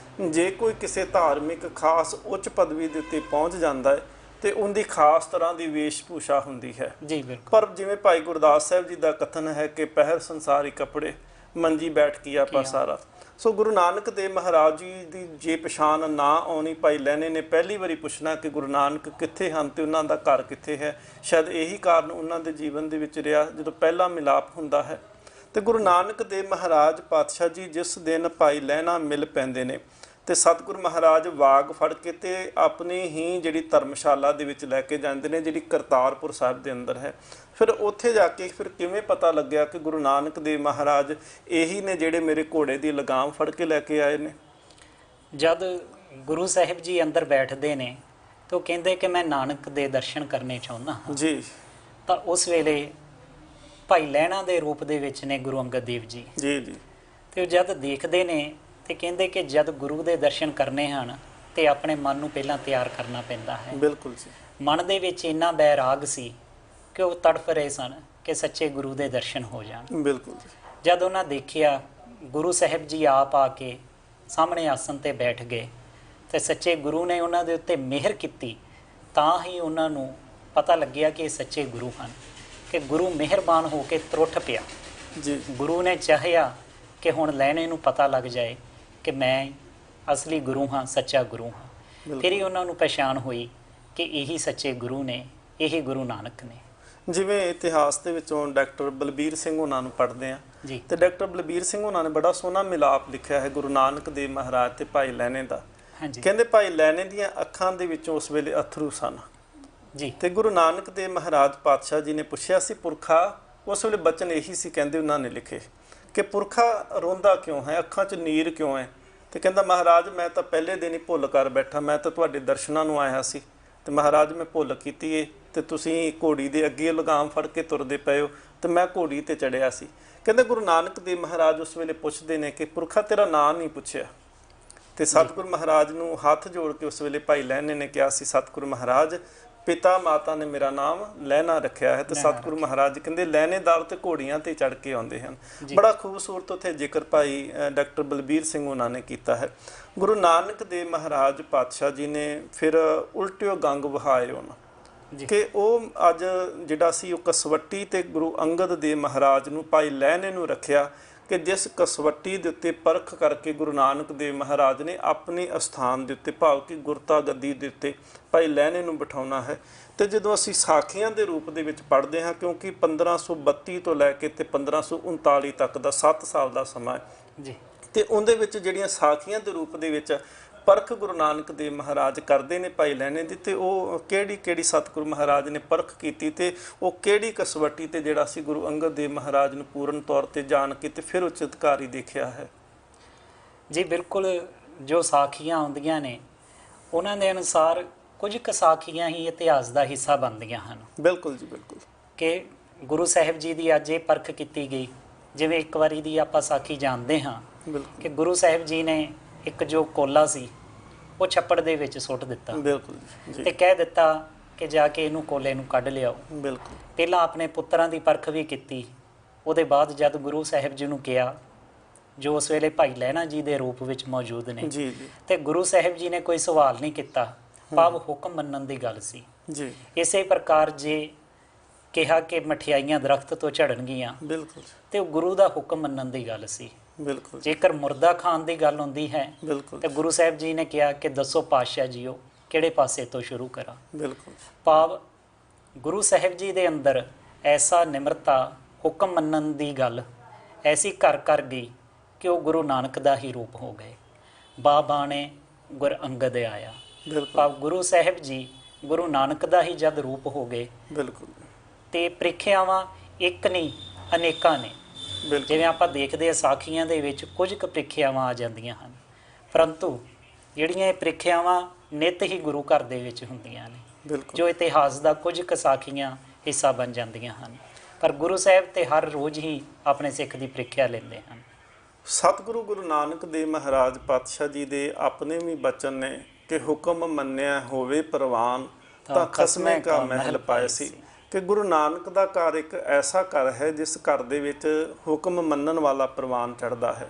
ਜੇ ਕੋਈ ਕਿਸੇ ਧਾਰਮਿਕ ਖਾਸ ਉੱਚ ਪਦਵੀ ਦੇ ਉੱਤੇ ਪਹੁੰਚ ਜਾਂਦਾ ਹੈ ਤੇ ਉਹਦੀ ਖਾਸ ਤਰ੍ਹਾਂ ਦੀ ਵੇਸ਼ਭੂਸ਼ਾ ਹੁੰਦੀ ਹੈ। ਜੀ ਬਿਲਕੁਲ। ਪਰ ਜਿਵੇਂ ਭਾਈ ਗੁਰਦਾਸ ਸਾਹਿਬ ਜੀ ਦਾ ਕਥਨ ਹੈ ਕਿ ਪਹਿਰ ਸੰਸਾਰੀ ਕੱਪੜੇ ਮੰਜੀ ਬੈਠ ਕੀਆ ਪਸਾਰਾ। ਸੋ ਗੁਰੂ ਨਾਨਕ ਦੇਵ ਮਹਾਰਾਜ ਜੀ ਦੀ ਜੇ ਪਛਾਣ ਨਾ ਆਉਣੀ, ਭਾਈ ਲਹਿਣੇ ਨੇ ਪਹਿਲੀ ਵਾਰੀ ਪੁੱਛਣਾ ਕਿ ਗੁਰੂ ਨਾਨਕ ਕਿੱਥੇ ਹਨ ਤੇ ਉਹਨਾਂ ਦਾ ਘਰ ਕਿੱਥੇ ਹੈ। ਸ਼ਾਇਦ ਇਹੀ ਕਾਰਨ ਉਹਨਾਂ ਦੇ ਜੀਵਨ ਦੇ ਵਿੱਚ ਰਿਹਾ ਜਦੋਂ ਪਹਿਲਾ ਮਿਲਾਪ ਹੁੰਦਾ ਹੈ। ਤੇ ਗੁਰੂ ਨਾਨਕ ਦੇਵ ਮਹਾਰਾਜ ਪਾਤਸ਼ਾਹ ਜੀ ਜਿਸ ਦਿਨ ਭਾਈ ਲਹਿਣਾ ਮਿਲ ਪੈਂਦੇ ਨੇ ਤੇ ਸਤਿਗੁਰੂ ਮਹਾਰਾਜ ਵਾਗ ਫੜ ਕੇ ਤੇ ਆਪਣੀ ਹੀ ਜਿਹੜੀ ਧਰਮਸ਼ਾਲਾ ਦੇ ਵਿੱਚ ਲੈ ਕੇ ਜਾਂਦੇ ਨੇ, ਜਿਹੜੀ ਕਰਤਾਰਪੁਰ ਸਾਹਿਬ ਦੇ ਅੰਦਰ ਹੈ। ਫਿਰ ਉੱਥੇ ਜਾ ਕੇ ਫਿਰ ਕਿਵੇਂ ਪਤਾ ਲੱਗਿਆ ਕਿ ਗੁਰੂ ਨਾਨਕ ਦੇਵ ਮਹਾਰਾਜ ਇਹੀ ਨੇ ਜਿਹੜੇ ਮੇਰੇ ਘੋੜੇ ਦੀ ਲਗਾਮ ਫੜ ਕੇ ਲੈ ਕੇ ਆਏ ਨੇ? ਜਦ ਗੁਰੂ ਸਾਹਿਬ ਜੀ ਅੰਦਰ ਬੈਠਦੇ ਨੇ ਤਾਂ ਉਹ ਕਹਿੰਦੇ ਕਿ ਮੈਂ ਨਾਨਕ ਦੇ ਦਰਸ਼ਨ ਕਰਨੇ ਚਾਹੁੰਦਾ ਹਾਂ ਜੀ। ਤਾਂ ਉਸ ਵੇਲੇ ਭਾਈ ਲਹਿਣਾ ਦੇ ਰੂਪ ਦੇ ਵਿੱਚ ਨੇ ਗੁਰੂ ਅੰਗਦ ਦੇਵ ਜੀ। ਜੀ ਜੀ। ਤੇ ਉਹ ਜਦ ਦੇਖਦੇ ਨੇ ਤੇ ਕਹਿੰਦੇ ਕਿ ਜਦ ਗੁਰੂ ਦੇ ਦਰਸ਼ਨ ਕਰਨੇ ਹਨ ਤੇ ਆਪਣੇ ਮਨ ਨੂੰ ਪਹਿਲਾਂ ਤਿਆਰ ਕਰਨਾ ਪੈਂਦਾ ਹੈ। ਬਿਲਕੁਲ ਜੀ। ਮਨ ਦੇ ਵਿੱਚ ਇੰਨਾ ਬੈਰਾਗ ਸੀ ਕਿ ਉਹ ਤੜਫ ਰਹੇ ਸਨ ਕਿ ਸੱਚੇ ਗੁਰੂ ਦੇ ਦਰਸ਼ਨ ਹੋ ਜਾਣ। ਬਿਲਕੁਲ ਜੀ। ਜਦ ਉਹਨਾਂ ਦੇਖਿਆ ਗੁਰੂ ਸਾਹਿਬ ਜੀ ਆਪ ਆ ਕੇ ਸਾਹਮਣੇ ਆਸਨ ਤੇ ਬੈਠ ਗਏ ਤੇ ਸੱਚੇ ਗੁਰੂ ਨੇ ਉਹਨਾਂ ਦੇ ਉੱਤੇ ਮਿਹਰ ਕੀਤੀ, ਤਾਂ ਹੀ ਉਹਨਾਂ ਨੂੰ ਪਤਾ ਲੱਗਿਆ ਕਿ ਇਹ ਸੱਚੇ ਗੁਰੂ ਹਨ। ਕਿ ਗੁਰੂ ਮਿਹਰਬਾਨ ਹੋ ਕੇ ਤਰੁੱਠ ਪਿਆ। ਜੀ। ਗੁਰੂ ਨੇ ਚਾਹਿਆ ਕਿ ਹੁਣ ਲਹਿਣੇ ਨੂੰ ਪਤਾ ਲੱਗ ਜਾਏ ਕਿ ਮੈਂ ਅਸਲੀ ਗੁਰੂ ਹਾਂ, ਸੱਚਾ ਗੁਰੂ ਹਾਂ। ਫਿਰ ਹੀ ਉਹਨਾਂ ਨੂੰ ਪਛਾਣ ਹੋਈ ਕਿ ਇਹੀ ਸੱਚੇ ਗੁਰੂ ਨੇ, ਇਹੀ ਗੁਰੂ ਨਾਨਕ ਨੇ। ਜਿਵੇਂ ਇਤਿਹਾਸ ਦੇ ਵਿੱਚੋਂ ਡਾਕਟਰ ਬਲਬੀਰ ਸਿੰਘ ਉਹਨਾਂ ਨੂੰ ਪੜ੍ਹਦੇ ਆ ਜੀ। ਤੇ ਡਾਕਟਰ ਬਲਬੀਰ ਸਿੰਘ ਉਹਨਾਂ ਨੇ ਬੜਾ ਸੋਹਣਾ ਮਿਲਾਪ ਲਿਖਿਆ ਹੈ ਗੁਰੂ ਨਾਨਕ ਦੇਵ ਮਹਾਰਾਜ ਤੇ ਭਾਈ ਲਹਿਣੇ ਦਾ। ਹਾਂਜੀ। ਕਹਿੰਦੇ ਭਾਈ ਲਹਿਣੇ ਦੀਆਂ ਅੱਖਾਂ ਦੇ ਵਿੱਚੋਂ ਉਸ ਵੇਲੇ ਅਥਰੂ ਸਨ ਜੀ। ਤੇ ਗੁਰੂ ਨਾਨਕ ਦੇਵ ਮਹਾਰਾਜ ਪਾਤਸ਼ਾਹ ਜੀ ਨੇ ਪੁੱਛਿਆ ਸੀ ਪੁਰਖਾ, ਉਸ ਵੇਲੇ ਬਚਨ ਇਹੀ ਸੀ ਕਹਿੰਦੇ ਉਹਨਾਂ ਨੇ ਲਿਖੇ ਕਿ ਪੁਰਖਾ ਰੋਂਦਾ ਕਿਉਂ ਹੈ, ਅੱਖਾਂ 'ਚ ਨੀਰ ਕਿਉਂ ਹੈ? ਤੇ ਕਹਿੰਦਾ ਮਹਾਰਾਜ ਮੈਂ ਤਾਂ ਪਹਿਲੇ ਦਿਨ ਹੀ ਭੁੱਲ ਕਰ ਬੈਠਾ, ਮੈਂ ਤਾਂ ਤੁਹਾਡੇ ਦਰਸ਼ਨਾਂ ਨੂੰ ਆਇਆ ਸੀ ਤੇ ਮਹਾਰਾਜ ਮੈਂ ਭੁੱਲ ਕੀਤੀ ਏ ਤੇ ਤੁਸੀਂ ਘੋੜੀ ਦੇ ਅੱਗੇ ਲਗਾਮ ਫੜ ਕੇ ਤੁਰਦੇ ਪਏ ਹੋ ਤੇ ਮੈਂ ਘੋੜੀ ਤੇ ਚੜਿਆ ਸੀ। ਕਹਿੰਦੇ ਗੁਰੂ ਨਾਨਕ ਦੇਵ ਮਹਾਰਾਜ ਉਸ ਵੇਲੇ ਪੁੱਛਦੇ ਨੇ ਕਿ ਪੁਰਖਾ ਤੇਰਾ ਨਾਂ ਨਹੀਂ ਪੁੱਛਿਆ। ਤੇ ਸਤਿਗੁਰੂ ਮਹਾਰਾਜ ਨੂੰ ਹੱਥ ਜੋੜ ਕੇ ਉਸ ਵੇਲੇ ਭਾਈ ਲਹਿਣੇ ਨੇ ਕਿਹਾ ਸੀ ਸਤਿਗੁਰੂ ਮਹਾਰਾਜ ਪਿਤਾ ਮਾਤਾ ਨੇ ਮੇਰਾ ਨਾਮ ਲਹਿਣਾ ਰੱਖਿਆ ਹੈ। ਤੇ ਸਤਿਗੁਰੂ ਮਹਾਰਾਜ ਕਹਿੰਦੇ ਲਹਿਣੇਦਾਰ ਤੇ ਘੋੜੀਆਂ ਤੇ ਚੜ ਕੇ ਆਉਂਦੇ ਹਨ। ਬੜਾ ਖੂਬਸੂਰਤ ਉੱਥੇ ਜ਼ਿਕਰ ਭਾਈ ਡਾਕਟਰ ਬਲਬੀਰ ਸਿੰਘ ਉਹਨਾਂ ਨੇ ਕੀਤਾ ਹੈ। ਗੁਰੂ ਨਾਨਕ ਦੇਵ ਮਹਾਰਾਜ ਪਾਤਸ਼ਾਹ ਜੀ ਨੇ ਫਿਰ ਉਲਟਿਓ ਗੰਗ ਵਹਾਏ ਉਹਨਾਂ ਕਿ ਉਹ ਅੱਜ ਜਿਹੜਾ ਸੀ ਉਹ ਕਸਵੱਟੀ ਤੇ ਗੁਰੂ ਅੰਗਦ ਦੇਵ ਮਹਾਰਾਜ ਨੂੰ ਭਾਈ ਲਹਿਣੇ ਨੂੰ ਰੱਖਿਆ ਕਿ ਜਿਸ ਕਸਵੱਟੀ ਦੇ ਉੱਤੇ ਪਰਖ ਕਰਕੇ ਗੁਰੂ ਨਾਨਕ ਦੇਵ ਮਹਾਰਾਜ ਨੇ ਆਪਣੇ ਅਸਥਾਨ ਦੇ ਉੱਤੇ ਭਾਵ ਕਿ ਗੁਰਤਾ ਗੱਦੀ ਦੇ ਉੱਤੇ ਭਾਈ ਲਹਿਣੇ ਨੂੰ ਬਿਠਾਉਣਾ ਹੈ। ਤੇ ਜਦੋਂ ਅਸੀਂ ਸਾਖੀਆਂ ਦੇ ਰੂਪ ਦੇ ਵਿੱਚ ਪੜ੍ਹਦੇ ਹਾਂ, ਕਿਉਂਕਿ 1532 ਤੋਂ ਲੈ ਕੇ ਤੇ 1539 ਤੱਕ ਦਾ 7 ਸਾਲ ਦਾ ਸਮਾਂ ਹੈ ਜੀ, ਤੇ ਉਹਦੇ ਵਿੱਚ ਜਿਹੜੀਆਂ ਸਾਖੀਆਂ ਦੇ ਰੂਪ ਦੇ ਵਿੱਚ ਪਰਖ ਗੁਰੂ ਨਾਨਕ ਦੇਵ ਮਹਾਰਾਜ ਕਰਦੇ ਨੇ ਭਾਈ ਲਹਿਣੇ ਦੀ, ਤੇ ਉਹ ਕਿਹੜੀ ਸਤਿਗੁਰੂ ਮਹਾਰਾਜ ਨੇ ਪਰਖ ਕੀਤੀ ਤੇ ਉਹ ਕਿਹੜੀ ਕਸਵੱਟੀ ਤੇ ਜਿਹੜਾ ਸੀ ਗੁਰੂ ਅੰਗਦ ਦੇਵ ਮਹਾਰਾਜ ਨੂੰ ਪੂਰਨ ਤੌਰ ਤੇ ਜਾਣ ਕੇ ਤੇ ਫਿਰ ਉਚਿਤਕਾਰੀ ਦੇਖਿਆ ਹੈ? ਜੀ ਬਿਲਕੁਲ। ਜੋ ਸਾਖੀਆਂ ਆਉਂਦੀਆਂ ਨੇ ਉਹਨਾਂ ਦੇ ਅਨੁਸਾਰ ਕੁਝ ਕੁ ਸਾਖੀਆਂ ਹੀ ਇਤਿਹਾਸ ਦਾ ਹਿੱਸਾ ਬਣਦੀਆਂ ਹਨ। ਬਿਲਕੁਲ ਜੀ, ਬਿਲਕੁਲ। ਕਿ ਗੁਰੂ ਸਾਹਿਬ ਜੀ ਦੀ ਅੱਜ ਇਹ ਪਰਖ ਕੀਤੀ ਗਈ। ਜਿਵੇਂ ਇੱਕ ਵਾਰੀ ਦੀ ਆਪਾਂ ਸਾਖੀ ਜਾਣਦੇ ਹਾਂ ਕਿ ਗੁਰੂ ਸਾਹਿਬ ਜੀ ਨੇ ਇੱਕ ਜੋ ਕੋਲਾ ਸੀ ਉਹ ਛੱਪੜ ਦੇ ਵਿੱਚ ਸੁੱਟ ਦਿੱਤਾ। ਬਿਲਕੁਲ ਜੀ। ਤੇ ਕਹਿ ਦਿੱਤਾ ਕਿ ਜਾ ਕੇ ਇਹਨੂੰ ਕੋਲੇ ਨੂੰ ਕੱਢ ਲਿਆਓ। ਬਿਲਕੁਲ। ਪਹਿਲਾਂ ਆਪਣੇ ਪੁੱਤਰਾਂ ਦੀ ਪਰਖ ਵੀ ਕੀਤੀ। ਉਹਦੇ ਬਾਅਦ ਜਦ ਗੁਰੂ ਸਾਹਿਬ ਜੀ ਨੂੰ ਕਿਹਾ, ਜੋ ਉਸ ਵੇਲੇ ਭਾਈ ਲਹਿਣਾ ਜੀ ਦੇ ਰੂਪ ਵਿੱਚ ਮੌਜੂਦ ਨੇ, ਜੀ ਜੀ, ਤੇ ਗੁਰੂ ਸਾਹਿਬ ਜੀ ਨੇ ਕੋਈ ਸਵਾਲ ਨਹੀਂ ਕੀਤਾ, ਭਾਵ ਹੁਕਮ ਮੰਨਣ ਦੀ ਗੱਲ ਸੀ ਜੀ। ਇਸੇ ਪ੍ਰਕਾਰ ਜੇ ਕਿਹਾ ਕਿ ਮਠਿਆਈਆਂ ਦਰਖਤ ਤੋਂ ਝੜਨਗੀਆਂ, ਬਿਲਕੁਲ, ਤੇ ਉਹ ਗੁਰੂ ਦਾ ਹੁਕਮ ਮੰਨਣ ਦੀ ਗੱਲ ਸੀ। ਬਿਲਕੁਲ। ਜੇਕਰ ਮੁਰਦਾ ਖਾਣ ਦੀ ਗੱਲ ਹੁੰਦੀ ਹੈ ਬਿਲਕੁਲ, ਤੇ ਗੁਰੂ ਸਾਹਿਬ ਜੀ ਨੇ ਕਿਹਾ ਕਿ ਦੱਸੋ ਪਾਤਸ਼ਾਹ ਜੀਓ ਕਿਹੜੇ ਪਾਸੇ ਤੋਂ ਸ਼ੁਰੂ ਕਰਾਂ। ਬਿਲਕੁਲ। ਭਾਵ ਗੁਰੂ ਸਾਹਿਬ ਜੀ ਦੇ ਅੰਦਰ ਐਸਾ ਨਿਮਰਤਾ, ਹੁਕਮ ਮੰਨਣ ਦੀ ਗੱਲ ਐਸੀ ਘਰ ਕਰ ਗਈ ਕਿ ਉਹ ਗੁਰੂ ਨਾਨਕ ਦਾ ਹੀ ਰੂਪ ਹੋ ਗਏ। ਬਾਣੇ ਗੁਰ ਅੰਗਦ ਆਇਆ। ਭਾਵ ਗੁਰੂ ਸਾਹਿਬ ਜੀ ਗੁਰੂ ਨਾਨਕ ਦਾ ਹੀ ਜਦ ਰੂਪ ਹੋ ਗਏ। ਬਿਲਕੁਲ। ਤੇ ਪ੍ਰੀਖਿਆਵਾਂ ਇੱਕ ਨਹੀਂ, ਅਨੇਕਾਂ ਨੇ। ਜਿਵੇਂ ਆਪਾਂ ਦੇਖਦੇ ਹਾਂ ਸਾਖੀਆਂ ਦੇ ਵਿੱਚ ਕੁਝ ਕੁ ਪ੍ਰੀਖਿਆਵਾਂ ਆ ਜਾਂਦੀਆਂ ਹਨ, ਪਰੰਤੂ ਜਿਹੜੀਆਂ ਇਹ ਪ੍ਰੀਖਿਆਵਾਂ ਨਿੱਤ ਹੀ ਗੁਰੂ ਘਰ ਦੇ ਵਿੱਚ ਹੁੰਦੀਆਂ ਨੇ, ਜੋ ਇਤਿਹਾਸ ਦਾ ਕੁਝ ਕੁ ਸਾਖੀਆਂ ਹਿੱਸਾ ਬਣ ਜਾਂਦੀਆਂ ਹਨ। ਪਰ ਗੁਰੂ ਸਾਹਿਬ ਤੇ ਹਰ ਰੋਜ਼ ਹੀ ਆਪਣੇ ਸਿੱਖ ਦੀ ਪ੍ਰੀਖਿਆ ਲੈਂਦੇ ਹਨ। ਸਤਿਗੁਰੂ ਗੁਰੂ ਨਾਨਕ ਦੇਵ ਮਹਾਰਾਜ ਪਾਤਸ਼ਾਹ ਜੀ ਦੇ ਆਪਣੇ ਵੀ ਬਚਨ ਨੇ ਕਿ ਹੁਕਮ ਮੰਨਿਆ ਹੋਵੇ ਪ੍ਰਵਾਨ ਤਾਂ ਖਸਮੇ ਕਾ ਮਹਿਲ ਪਾਏ ਸੀ। ਕਿ ਗੁਰੂ ਨਾਨਕ ਦਾ ਘਰ ਇੱਕ ਐਸਾ ਘਰ ਹੈ ਜਿਸ ਘਰ ਦੇ ਵਿੱਚ ਹੁਕਮ ਮੰਨਣ ਵਾਲਾ ਪ੍ਰਵਾਨ ਚੜ੍ਹਦਾ ਹੈ।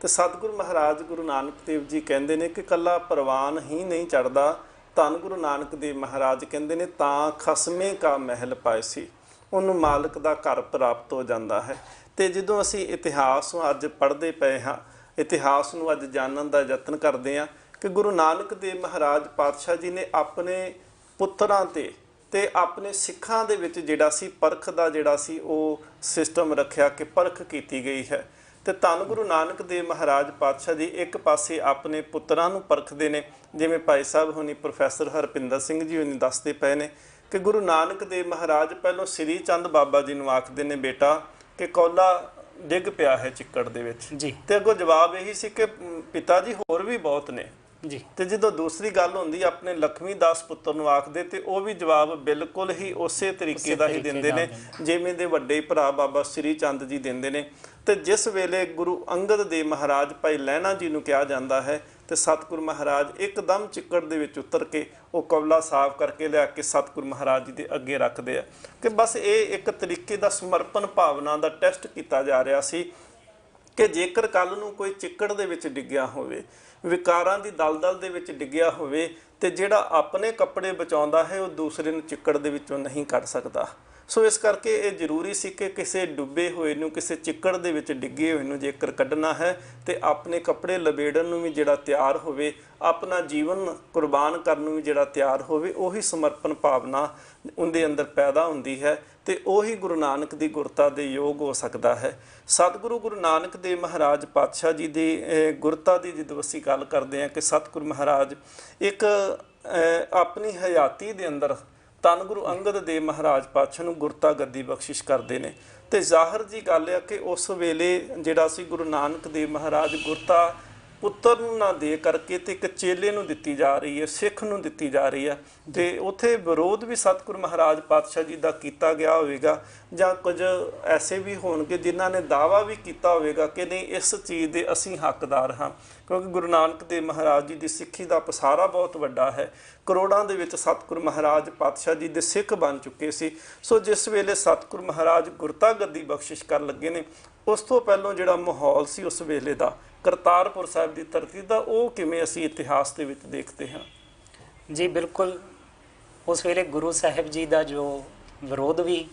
ਤੇ ਸਤਿਗੁਰੂ ਮਹਾਰਾਜ ਗੁਰੂ ਨਾਨਕ ਦੇਵ ਜੀ ਕਹਿੰਦੇ ਨੇ ਕਿ ਇਕੱਲਾ ਪ੍ਰਵਾਨ ਹੀ ਨਹੀਂ ਚੜ੍ਹਦਾ, ਧੰਨ ਗੁਰੂ ਨਾਨਕ ਦੇਵ ਮਹਾਰਾਜ ਕਹਿੰਦੇ ਨੇ ਤਾਂ ਖਸਮੇ ਕਾ ਮਹਿਲ ਪਾਏ ਸੀ, ਉਹਨੂੰ ਮਾਲਕ ਦਾ ਘਰ ਪ੍ਰਾਪਤ ਹੋ ਜਾਂਦਾ ਹੈ। ਤੇ ਜਦੋਂ ਅਸੀਂ ਇਤਿਹਾਸ ਨੂੰ ਅੱਜ ਪੜ੍ਹਦੇ ਪਏ ਹਾਂ, ਇਤਿਹਾਸ ਨੂੰ ਅੱਜ ਜਾਣਨ ਦਾ ਯਤਨ ਕਰਦੇ ਹਾਂ ਕਿ ਗੁਰੂ ਨਾਨਕ ਦੇਵ ਮਹਾਰਾਜ ਪਾਤਸ਼ਾਹ ਜੀ ਨੇ ਆਪਣੇ ਪੁੱਤਰਾਂ ਤੇ ਆਪਣੇ ਸਿੱਖਾਂ ਦੇ ਵਿੱਚ ਜਿਹੜਾ ਸੀ ਪਰਖ ਦਾ ਜਿਹੜਾ ਸੀ ਉਹ ਸਿਸਟਮ ਰੱਖਿਆ ਕਿ ਪਰਖ ਕੀਤੀ ਗਈ ਹੈ। ਤੇ ਧੰਨ ਗੁਰੂ ਨਾਨਕ ਦੇਵ ਮਹਾਰਾਜ ਪਾਤਸ਼ਾਹ ਜੀ ਇੱਕ ਪਾਸੇ ਆਪਣੇ ਪੁੱਤਰਾਂ ਨੂੰ ਪਰਖਦੇ ਨੇ, ਜਿਵੇਂ ਭਾਈ ਸਾਹਿਬ ਹੋਣੀ ਪ੍ਰੋਫੈਸਰ ਹਰਪਿੰਦਰ ਸਿੰਘ ਜੀ ਹੋਣੀ ਦੱਸਦੇ ਪਏ ਨੇ ਕਿ ਗੁਰੂ ਨਾਨਕ ਦੇਵ ਮਹਾਰਾਜ ਪਹਿਲੋਂ ਸ੍ਰੀ ਚੰਦ ਬਾਬਾ ਜੀ ਨੂੰ ਆਖਦੇ ਨੇ, ਬੇਟਾ ਕਿ ਕੌਲਾ ਡਿੱਗ ਪਿਆ ਹੈ ਚਿੱਕੜ ਦੇ ਵਿੱਚ ਜੀ। ਤੇ ਅੱਗੋਂ ਜਵਾਬ ਇਹੀ ਸੀ ਕਿ ਪਿਤਾ ਜੀ ਹੋਰ ਵੀ ਬਹੁਤ ਨੇ ਜੀ। ਤੇ ਜਦੋਂ ਦੂਸਰੀ ਗੱਲ ਹੁੰਦੀ ਆਪਣੇ ਲਖਮੀ ਦਾਸ ਪੁੱਤਰ ਨੂੰ ਆਖਦੇ ਤੇ ਉਹ ਵੀ ਜਵਾਬ ਬਿਲਕੁਲ ਹੀ ਉਸੇ ਤਰੀਕੇ ਦਾ ਹੀ ਦਿੰਦੇ ਨੇ ਜਿਵੇਂ ਦੇ ਵੱਡੇ ਭਰਾ ਬਾਬਾ ਸ੍ਰੀ ਚੰਦ ਜੀ ਦਿੰਦੇ ਨੇ। ਤੇ ਜਿਸ ਵੇਲੇ ਗੁਰੂ ਅੰਗਦ ਦੇਵ ਮਹਾਰਾਜ ਭਾਈ ਲਹਿਣਾ ਜੀ ਨੂੰ ਕਿਹਾ ਜਾਂਦਾ ਹੈ ਤੇ ਸਤਿਗੁਰੂ ਮਹਾਰਾਜ ਇੱਕਦਮ ਚਿੱਕੜ ਦੇ ਵਿੱਚ ਉਤਰ ਕੇ ਉਹ ਕੌਲਾ ਸਾਫ਼ ਕਰਕੇ ਲਿਆ ਕੇ ਸਤਿਗੁਰੂ ਮਹਾਰਾਜ ਜੀ ਦੇ ਅੱਗੇ ਰੱਖਦੇ ਆ ਕਿ ਬਸ ਇਹ ਇੱਕ ਤਰੀਕੇ ਦਾ ਸਮਰਪਣ ਭਾਵਨਾ ਦਾ ਟੈਸਟ ਕੀਤਾ ਜਾ ਰਿਹਾ ਸੀ ਕਿ ਜੇਕਰ ਕੱਲ ਨੂੰ ਕੋਈ ਚਿੱਕੜ ਦੇ ਵਿੱਚ ਡਿੱਗਿਆ ਹੋਵੇ, ਵਿਕਾਰਾਂ ਦੀ ਦਲਦਲ ਦੇ ਵਿੱਚ ਡਿੱਗਿਆ ਹੋਵੇ ਤੇ ਜਿਹੜਾ ਆਪਣੇ ਕੱਪੜੇ ਬਚਾਉਂਦਾ ਹੈ ਉਹ ਦੂਸਰੇ ਨੂੰ ਚਿੱਕੜ ਦੇ ਵਿੱਚੋਂ ਨਹੀਂ ਕੱਢ ਸਕਦਾ। ਸੋ ਇਸ ਕਰਕੇ ਇਹ ਜ਼ਰੂਰੀ ਸੀ ਕਿ ਕਿਸੇ ਡੁੱਬੇ ਹੋਏ ਨੂੰ, ਕਿਸੇ ਚਿੱਕੜ ਦੇ ਵਿੱਚ ਡਿੱਗੇ ਹੋਏ ਨੂੰ ਜੇਕਰ ਕੱਢਣਾ ਹੈ ਤੇ ਆਪਣੇ ਕੱਪੜੇ ਲਬੇੜਨ ਨੂੰ ਵੀ ਜਿਹੜਾ ਤਿਆਰ ਹੋਵੇ, ਆਪਣਾ ਜੀਵਨ ਕੁਰਬਾਨ ਕਰਨ ਨੂੰ ਵੀ ਜਿਹੜਾ ਤਿਆਰ ਹੋਵੇ, ਉਹੀ ਸਮਰਪਣ ਭਾਵਨਾ ਉਹਦੇ ਅੰਦਰ ਪੈਦਾ ਹੁੰਦੀ ਹੈ ਤੇ ਉਹੀ ਗੁਰੂ ਨਾਨਕ ਦੀ ਗੁਰਤਾ ਦੇ ਯੋਗ ਹੋ ਸਕਦਾ ਹੈ। ਸਤਿਗੁਰੂ ਗੁਰੂ ਨਾਨਕ ਦੇਵ ਮਹਾਰਾਜ ਪਾਤਸ਼ਾਹ ਜੀ ਦੀ ਗੁਰਤਾ ਦੀ ਜਦੋਂ ਅਸੀਂ ਗੱਲ ਕਰਦੇ ਹਾਂ ਕਿ ਸਤਿਗੁਰੂ ਮਹਾਰਾਜ ਇੱਕ ਆਪਣੀ ਹਯਾਤੀ ਦੇ ਅੰਦਰ ਧੰਨ ਗੁਰੂ ਅੰਗਦ ਦੇਵ ਮਹਾਰਾਜ ਪਾਤਸ਼ਾਹ ਨੂੰ ਗੁਰਤਾ ਗੱਦੀ ਬਖਸ਼ਿਸ਼ ਕਰਦੇ ਨੇ। ਤੇ ਜ਼ਾਹਰ ਜੀ ਗੱਲ ਹੈ ਕਿ ਉਸ ਵੇਲੇ ਜਿਹੜਾ ਸੀ ਗੁਰੂ ਨਾਨਕ ਦੇਵ ਮਹਾਰਾਜ ਗੁਰਤਾ ਪੁੱਤਰ ਨੂੰ ਨਾ ਦੇ ਕਰਕੇ ਤੇ ਇੱਕ ਚੇਲੇ ਨੂੰ ਦਿੱਤੀ ਜਾ ਰਹੀ ਹੈ, ਸਿੱਖ ਨੂੰ ਦਿੱਤੀ ਜਾ ਰਹੀ ਹੈ। ਤੇ ਉੱਥੇ ਵਿਰੋਧ ਵੀ ਸਤਿਗੁਰੂ ਮਹਾਰਾਜ ਪਾਤਸ਼ਾਹ ਜੀ ਦਾ ਕੀਤਾ ਗਿਆ ਹੋਵੇਗਾ ਜਾਂ ਕੁਝ ਐਸੇ ਵੀ ਹੋਣਗੇ ਜਿਨ੍ਹਾਂ ਨੇ ਦਾਅਵਾ ਵੀ ਕੀਤਾ ਹੋਵੇਗਾ ਕਿ ਨਹੀਂ ਇਸ ਚੀਜ਼ ਦੇ ਅਸੀਂ ਹੱਕਦਾਰ ਹਾਂ, ਕਿਉਂਕਿ ਗੁਰੂ ਨਾਨਕ ਦੇਵ ਮਹਾਰਾਜ ਜੀ ਦੀ ਸਿੱਖੀ ਦਾ ਪਸਾਰਾ ਬਹੁਤ ਵੱਡਾ ਹੈ। ਕਰੋੜਾਂ ਦੇ ਵਿੱਚ ਸਤਿਗੁਰੂ ਮਹਾਰਾਜ ਪਾਤਸ਼ਾਹ ਜੀ ਦੇ ਸਿੱਖ ਬਣ ਚੁੱਕੇ ਸੀ। ਸੋ ਜਿਸ ਵੇਲੇ ਸਤਿਗੁਰੂ ਮਹਾਰਾਜ ਗੁਰਤਾ ਗੱਦੀ ਬਖਸ਼ਿਸ਼ ਕਰਨ ਲੱਗੇ ਨੇ, ਉਸ ਤੋਂ ਪਹਿਲਾਂ ਜਿਹੜਾ ਮਾਹੌਲ ਸੀ ਉਸ ਵੇਲੇ ਦਾ ਕਰਤਾਰਪੁਰ ਸਾਹਿਬ ਦੀ ਧਰਤੀ ਦਾ, ਉਹ ਕਿਵੇਂ ਅਸੀਂ ਇਤਿਹਾਸ ਦੇ ਵਿੱਚ ਦੇਖਦੇ ਹਾਂ? ਜੀ ਬਿਲਕੁਲ, ਉਸ ਵੇਲੇ ਗੁਰੂ ਸਾਹਿਬ ਜੀ ਦਾ ਜੋ ਵਿਰੋਧ ਵੀ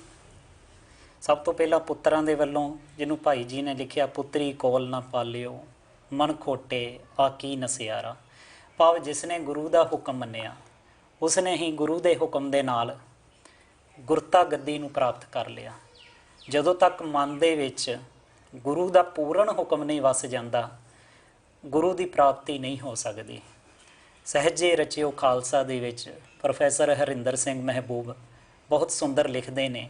ਸਭ ਤੋਂ ਪਹਿਲਾਂ ਪੁੱਤਰਾਂ ਦੇ ਵੱਲੋਂ, ਜਿਹਨੂੰ ਭਾਈ ਜੀ ਨੇ ਲਿਖਿਆ ਪੁੱਤਰੀ ਕੋਲ ਨਾ ਪਾਲਿਓ ਮਨ ਖੋਟੇ ਆਕੀ ਨਸਿਆਰਾ, ਭਾਵ ਜਿਸ ਨੇ ਗੁਰੂ ਦਾ ਹੁਕਮ ਮੰਨਿਆ ਉਸ ਨੇ ਹੀ ਗੁਰੂ ਦੇ ਹੁਕਮ ਦੇ ਨਾਲ ਗੁਰਤਾ ਗੱਦੀ ਨੂੰ ਪ੍ਰਾਪਤ ਕਰ ਲਿਆ। ਜਦੋਂ ਤੱਕ ਮਨ ਦੇ ਵਿੱਚ ਗੁਰੂ ਦਾ ਪੂਰਨ ਹੁਕਮ ਨਹੀਂ ਵਸ ਜਾਂਦਾ, ਗੁਰੂ ਦੀ ਪ੍ਰਾਪਤੀ ਨਹੀਂ ਹੋ ਸਕਦੀ। ਸਹਿਜੇ ਰਚਿਓ ਖਾਲਸਾ ਦੇ ਵਿੱਚ ਪ੍ਰੋਫੈਸਰ ਹਰਿੰਦਰ ਸਿੰਘ ਮਹਿਬੂਬ ਬਹੁਤ ਸੁੰਦਰ ਲਿਖਦੇ ਨੇ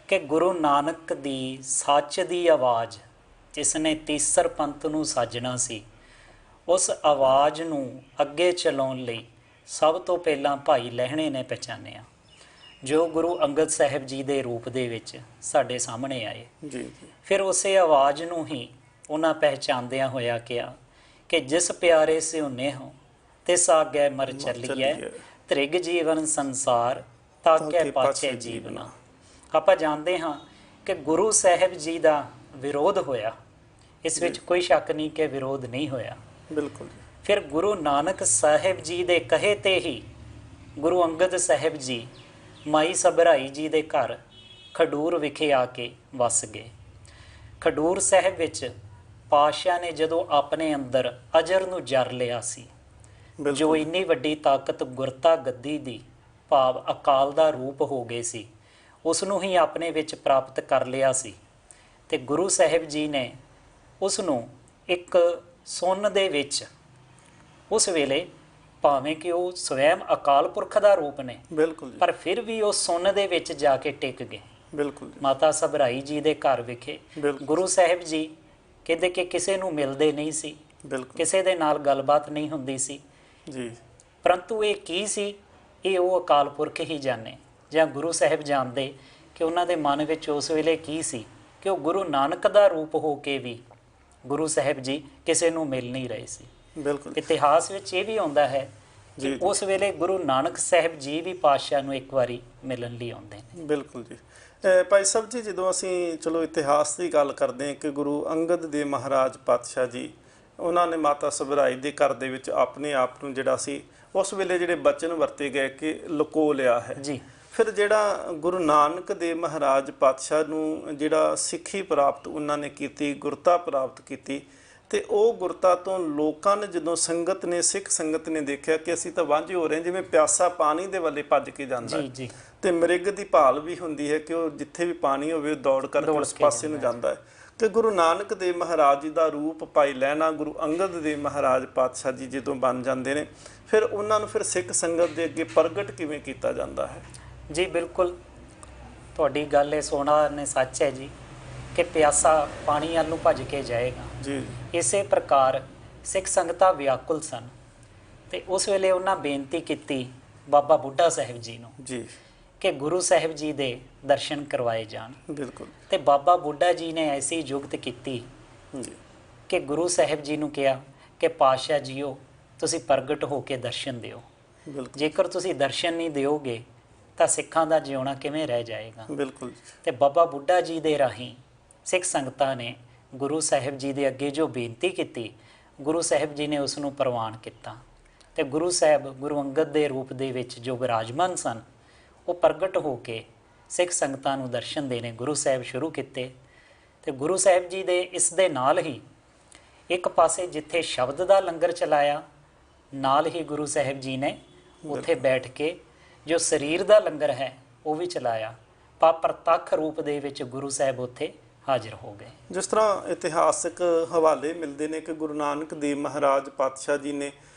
ਕਿ ਗੁਰੂ ਨਾਨਕ ਦੀ ਸੱਚ ਦੀ ਆਵਾਜ਼ ਜਿਸ ਨੇ ਤੀਸਰ ਪੰਥ ਨੂੰ ਸਾਜਣਾ ਸੀ, ਉਸ ਆਵਾਜ਼ ਨੂੰ ਅੱਗੇ ਚਲਾਉਣ ਲਈ ਸਭ ਤੋਂ ਪਹਿਲਾਂ ਭਾਈ ਲਹਿਣੇ ਨੇ ਪਛਾਣਿਆ, ਜੋ ਗੁਰੂ ਅੰਗਦ ਸਾਹਿਬ ਜੀ ਦੇ ਰੂਪ ਦੇ ਵਿੱਚ ਸਾਡੇ ਸਾਹਮਣੇ ਆਏ। ਜੀ। ਫਿਰ ਉਸੇ ਆਵਾਜ਼ ਨੂੰ ਹੀ ਉਹਨਾਂ ਪਹਿਚਾਨਦਿਆਂ ਹੋਇਆ ਕਿਹਾ ਕਿ ਜਿਸ ਪਿਆਰੇ ਸਿਉਨੇ ਹੋ ਤਿਸ ਆਗੇ ਮਰ ਚੱਲੀਏ, ਤ੍ਰਿਗ ਜੀਵਨ ਸੰਸਾਰ ਤਾਕੇ ਪਾਛੇ ਜੀਵਨਾ। ਆਪਾਂ ਜਾਣਦੇ ਹਾਂ ਕਿ ਗੁਰੂ ਸਾਹਿਬ ਜੀ ਦਾ ਵਿਰੋਧ ਹੋਇਆ, ਇਸ ਵਿੱਚ ਕੋਈ ਸ਼ੱਕ ਨਹੀਂ ਕਿ ਵਿਰੋਧ ਨਹੀਂ ਹੋਇਆ। ਬਿਲਕੁਲ। ਫਿਰ ਗੁਰੂ ਨਾਨਕ ਸਾਹਿਬ ਜੀ ਦੇ ਕਹੇ ਤੇ ਹੀ ਗੁਰੂ ਅੰਗਦ ਸਾਹਿਬ ਜੀ ਮਾਈ ਸਭਰਾਈ ਜੀ ਦੇ ਘਰ ਖਡੂਰ ਵਿਖੇ ਆ ਕੇ ਵਸ ਗਏ। ਖਡੂਰ ਸਾਹਿਬ ਵਿੱਚ ਪਾਤਸ਼ਾਹ ਨੇ ਜਦੋਂ ਆਪਣੇ ਅੰਦਰ ਅਜਰ ਨੂੰ ਜਰ ਲਿਆ ਸੀ, ਜੋ ਇੰਨੀ ਵੱਡੀ ਤਾਕਤ ਗੁਰਤਾ ਗੱਦੀ ਦੀ ਭਾਵ ਅਕਾਲ ਦਾ ਰੂਪ ਹੋ ਗਏ ਸੀ, ਉਸ ਨੂੰ ਹੀ ਆਪਣੇ ਵਿੱਚ ਪ੍ਰਾਪਤ ਕਰ ਲਿਆ ਸੀ। ਤੇ ਗੁਰੂ ਸਾਹਿਬ ਜੀ ਨੇ ਉਸ ਨੂੰ ਇੱਕ ਸੁੰਨ ਦੇ ਵਿੱਚ, ਉਸ ਵੇਲੇ ਭਾਵੇਂ ਕਿ ਉਹ ਸਵੈਮ ਅਕਾਲ ਪੁਰਖ ਦਾ ਰੂਪ ਨੇ, ਬਿਲਕੁਲ ਜੀ, ਪਰ ਫਿਰ ਵੀ ਉਹ ਸੁੰਨ ਦੇ ਵਿੱਚ ਜਾ ਕੇ ਟਿਕ ਗਏ। ਬਿਲਕੁਲ ਜੀ, ਮਾਤਾ ਸਭਰਾਈ ਜੀ ਦੇ ਘਰ ਵਿਖੇ ਬਿਲਕੁਲ ਗੁਰੂ ਸਾਹਿਬ ਜੀ ਕਹਿੰਦੇ ਕਿ ਕਿਸੇ ਨੂੰ ਮਿਲਦੇ ਨਹੀਂ ਸੀ, ਬਿਲਕੁਲ ਕਿਸੇ ਦੇ ਨਾਲ ਗੱਲਬਾਤ ਨਹੀਂ ਹੁੰਦੀ ਸੀ, ਜੀ, ਪਰੰਤੂ ਇਹ ਕੀ ਸੀ, ਇਹ ਉਹ ਅਕਾਲ ਪੁਰਖ ਹੀ ਜਾਣੇ, ਜਾਂ ਗੁਰੂ ਸਾਹਿਬ ਜਾਣਦੇ ਕਿ ਉਹਨਾਂ ਦੇ ਮਨ ਵਿੱਚ ਉਸ ਵੇਲੇ ਕੀ ਸੀ, ਕਿ ਉਹ ਗੁਰੂ ਨਾਨਕ ਦਾ ਰੂਪ ਹੋ ਕੇ ਵੀ ਗੁਰੂ ਸਾਹਿਬ ਜੀ ਕਿਸੇ ਨੂੰ ਮਿਲ ਨਹੀਂ ਰਹੇ ਸੀ। ਬਿਲਕੁਲ ਇਤਿਹਾਸ ਵਿੱਚ ਇਹ ਵੀ ਆਉਂਦਾ ਹੈ ਕਿ ਜੀ, ਉਸ ਵੇਲੇ ਗੁਰੂ ਨਾਨਕ ਸਾਹਿਬ ਜੀ ਵੀ ਪਾਤਸ਼ਾਹ ਨੂੰ ਇੱਕ ਵਾਰੀ ਮਿਲਣ ਲਈ ਆਉਂਦੇ ਨੇ। ਬਿਲਕੁਲ ਜੀ। ਭਾਈ ਸਾਹਿਬ ਜੀ, ਜਦੋਂ ਅਸੀਂ ਚਲੋ ਇਤਿਹਾਸ ਦੀ ਗੱਲ ਕਰਦੇ ਹਾਂ ਕਿ ਗੁਰੂ ਅੰਗਦ ਦੇਵ ਮਹਾਰਾਜ ਪਾਤਸ਼ਾਹ ਜੀ, ਉਹਨਾਂ ਨੇ ਮਾਤਾ ਸਭਰਾਈ ਦੇ ਘਰ ਦੇ ਵਿੱਚ ਆਪਣੇ ਆਪ ਨੂੰ ਜਿਹੜਾ ਸੀ ਉਸ ਵੇਲੇ ਜਿਹੜੇ ਬਚਨ ਵਰਤੇ ਗਏ ਕਿ ਲੁਕੋ ਲਿਆ ਹੈ ਜੀ। ਫਿਰ ਜਿਹੜਾ ਗੁਰੂ ਨਾਨਕ ਦੇਵ ਮਹਾਰਾਜ ਪਾਤਸ਼ਾਹ ਨੂੰ ਜਿਹੜਾ ਸਿੱਖੀ ਪ੍ਰਾਪਤ ਉਹਨਾਂ ਨੇ ਕੀਤੀ, ਗੁਰਤਾ ਪ੍ਰਾਪਤ ਕੀਤੀ, ਤੇ ਉਹ ਗੁਰਤਾ ਤੋਂ ਲੋਕਾਂ ਨੇ, ਜਦੋਂ ਸੰਗਤ ਨੇ, ਸਿੱਖ ਸੰਗਤ ਨੇ ਦੇਖਿਆ ਕਿ ਅਸੀਂ ਤਾਂ ਵਾਂਝੇ ਹੋ ਰਹੇ ਹਾਂ, ਜਿਵੇਂ ਪਿਆਸਾ ਪਾਣੀ ਦੇ ਵੱਲੇ ਭੱਜ ਕੇ ਜਾਂਦਾ ਜੀ ਜੀ। ਤੇ ਮ੍ਰਿਗ ਦੀ ਭਾਲ ਵੀ ਹੁੰਦੀ ਹੈ ਕਿ ਉਹ ਜਿੱਥੇ ਵੀ ਪਾਣੀ ਹੋਵੇ ਉਹ ਦੌੜ ਕਰਕੇ ਉਸ ਪਾਸੇ ਨੂੰ ਜਾਂਦਾ ਹੈ। ਤੇ ਗੁਰੂ ਨਾਨਕ ਦੇਵ ਮਹਾਰਾਜ ਜੀ ਦਾ ਰੂਪ ਭਾਈ ਲਹਿਣਾ ਗੁਰੂ ਅੰਗਦ ਦੇਵ ਮਹਾਰਾਜ ਪਾਤਸ਼ਾਹ ਜੀ ਜਦੋਂ ਬਣ ਜਾਂਦੇ ਨੇ, ਫਿਰ ਉਹਨਾਂ ਨੂੰ ਫਿਰ ਸਿੱਖ ਸੰਗਤ ਦੇ ਅੱਗੇ ਪ੍ਰਗਟ ਕਿਵੇਂ ਕੀਤਾ ਜਾਂਦਾ ਹੈ? ਜੀ ਬਿਲਕੁਲ, ਤੁਹਾਡੀ ਗੱਲ ਇਹ ਸੋਹਣਾ ਨੇ ਸੱਚ ਹੈ ਜੀ, ਕਿ ਪਿਆਸਾ ਪਾਣੀ ਵੱਲ ਨੂੰ ਭੱਜ ਕੇ ਜਾਏਗਾ। ਜੀ। ਇਸੇ ਪ੍ਰਕਾਰ ਸਿੱਖ ਸੰਗਤਾਂ ਵਿਆਕੁਲ ਸਨ, ਤੇ ਉਸ ਵੇਲੇ ਉਹਨਾਂ ਬੇਨਤੀ ਕੀਤੀ ਬਾਬਾ ਬੁੱਢਾ ਸਾਹਿਬ ਜੀ ਨੂੰ ਜੀ, ਕਿ ਗੁਰੂ ਸਾਹਿਬ ਜੀ ਦੇ ਦਰਸ਼ਨ ਕਰਵਾਏ ਜਾਣ। ਬਿਲਕੁਲ। ਤੇ ਬਾਬਾ ਬੁੱਢਾ ਜੀ ਨੇ ਐਸੀ ਜੁਗਤ ਕੀਤੀ ਜੀ, ਕਿ ਗੁਰੂ ਸਾਹਿਬ ਜੀ ਨੂੰ ਕਿਹਾ ਕਿ ਪਾਤਸ਼ਾਹ ਜੀਓ, ਤੁਸੀਂ ਪ੍ਰਗਟ ਹੋ ਕੇ ਦਰਸ਼ਨ ਦਿਓ। ਬਿਲਕੁਲ। ਜੇਕਰ ਤੁਸੀਂ ਦਰਸ਼ਨ ਨਹੀਂ ਦਿਓਗੇ ਤਾਂ ਸਿੱਖਾਂ ਦਾ ਜਿਉਣਾ ਕਿਵੇਂ ਰਹਿ ਜਾਏਗਾ? ਬਿਲਕੁਲ। ਤੇ ਬਾਬਾ ਬੁੱਢਾ ਜੀ ਦੇ ਰਾਹੀਂ ਸਿੱਖ ਸੰਗਤਾਂ ਨੇ ਗੁਰੂ ਸਾਹਿਬ ਜੀ ਦੇ ਅੱਗੇ ਜੋ ਬੇਨਤੀ ਕੀਤੀ, ਗੁਰੂ ਸਾਹਿਬ ਜੀ ਨੇ ਉਸ ਨੂੰ ਪ੍ਰਵਾਨ ਕੀਤਾ। ਤੇ ਗੁਰੂ ਸਾਹਿਬ ਗੁਰੂ ਅੰਗਦ ਦੇ ਰੂਪ ਦੇ ਵਿੱਚ ਜੋ ਵਿਰਾਜਮਾਨ ਸਨ, ਉਹ ਪ੍ਰਗਟ ਹੋ ਕੇ ਸਿੱਖ ਸੰਗਤਾਂ ਨੂੰ ਦਰਸ਼ਨ ਦੇਣੇ ਗੁਰੂ ਸਾਹਿਬ ਸ਼ੁਰੂ ਕੀਤੇ। ਤੇ ਗੁਰੂ ਸਾਹਿਬ ਜੀ ਦੇ ਇਸ ਦੇ ਨਾਲ ਹੀ ਇੱਕ ਪਾਸੇ ਜਿੱਥੇ ਸ਼ਬਦ ਦਾ ਲੰਗਰ ਚਲਾਇਆ, ਨਾਲ ਹੀ ਗੁਰੂ ਸਾਹਿਬ ਜੀ ਨੇ ਉੱਥੇ ਬੈਠ ਕੇ ਜੋ ਸਰੀਰ ਦਾ ਲੰਗਰ ਹੈ ਉਹ ਵੀ ਚਲਾਇਆ। ਪ੍ਰਤੱਖ ਰੂਪ ਦੇ ਵਿੱਚ ਗੁਰੂ ਸਾਹਿਬ ਉੱਥੇ ਹਾਜ਼ਰ ਹੋ ਗਏ। ਜਿਸ ਤਰ੍ਹਾਂ ਇਤਿਹਾਸਕ ਹਵਾਲੇ ਮਿਲਦੇ ਨੇ ਕਿ ਗੁਰੂ ਨਾਨਕ ਦੇਵ ਮਹਾਰਾਜ ਪਾਤਸ਼ਾਹ ਜੀ ਨੇ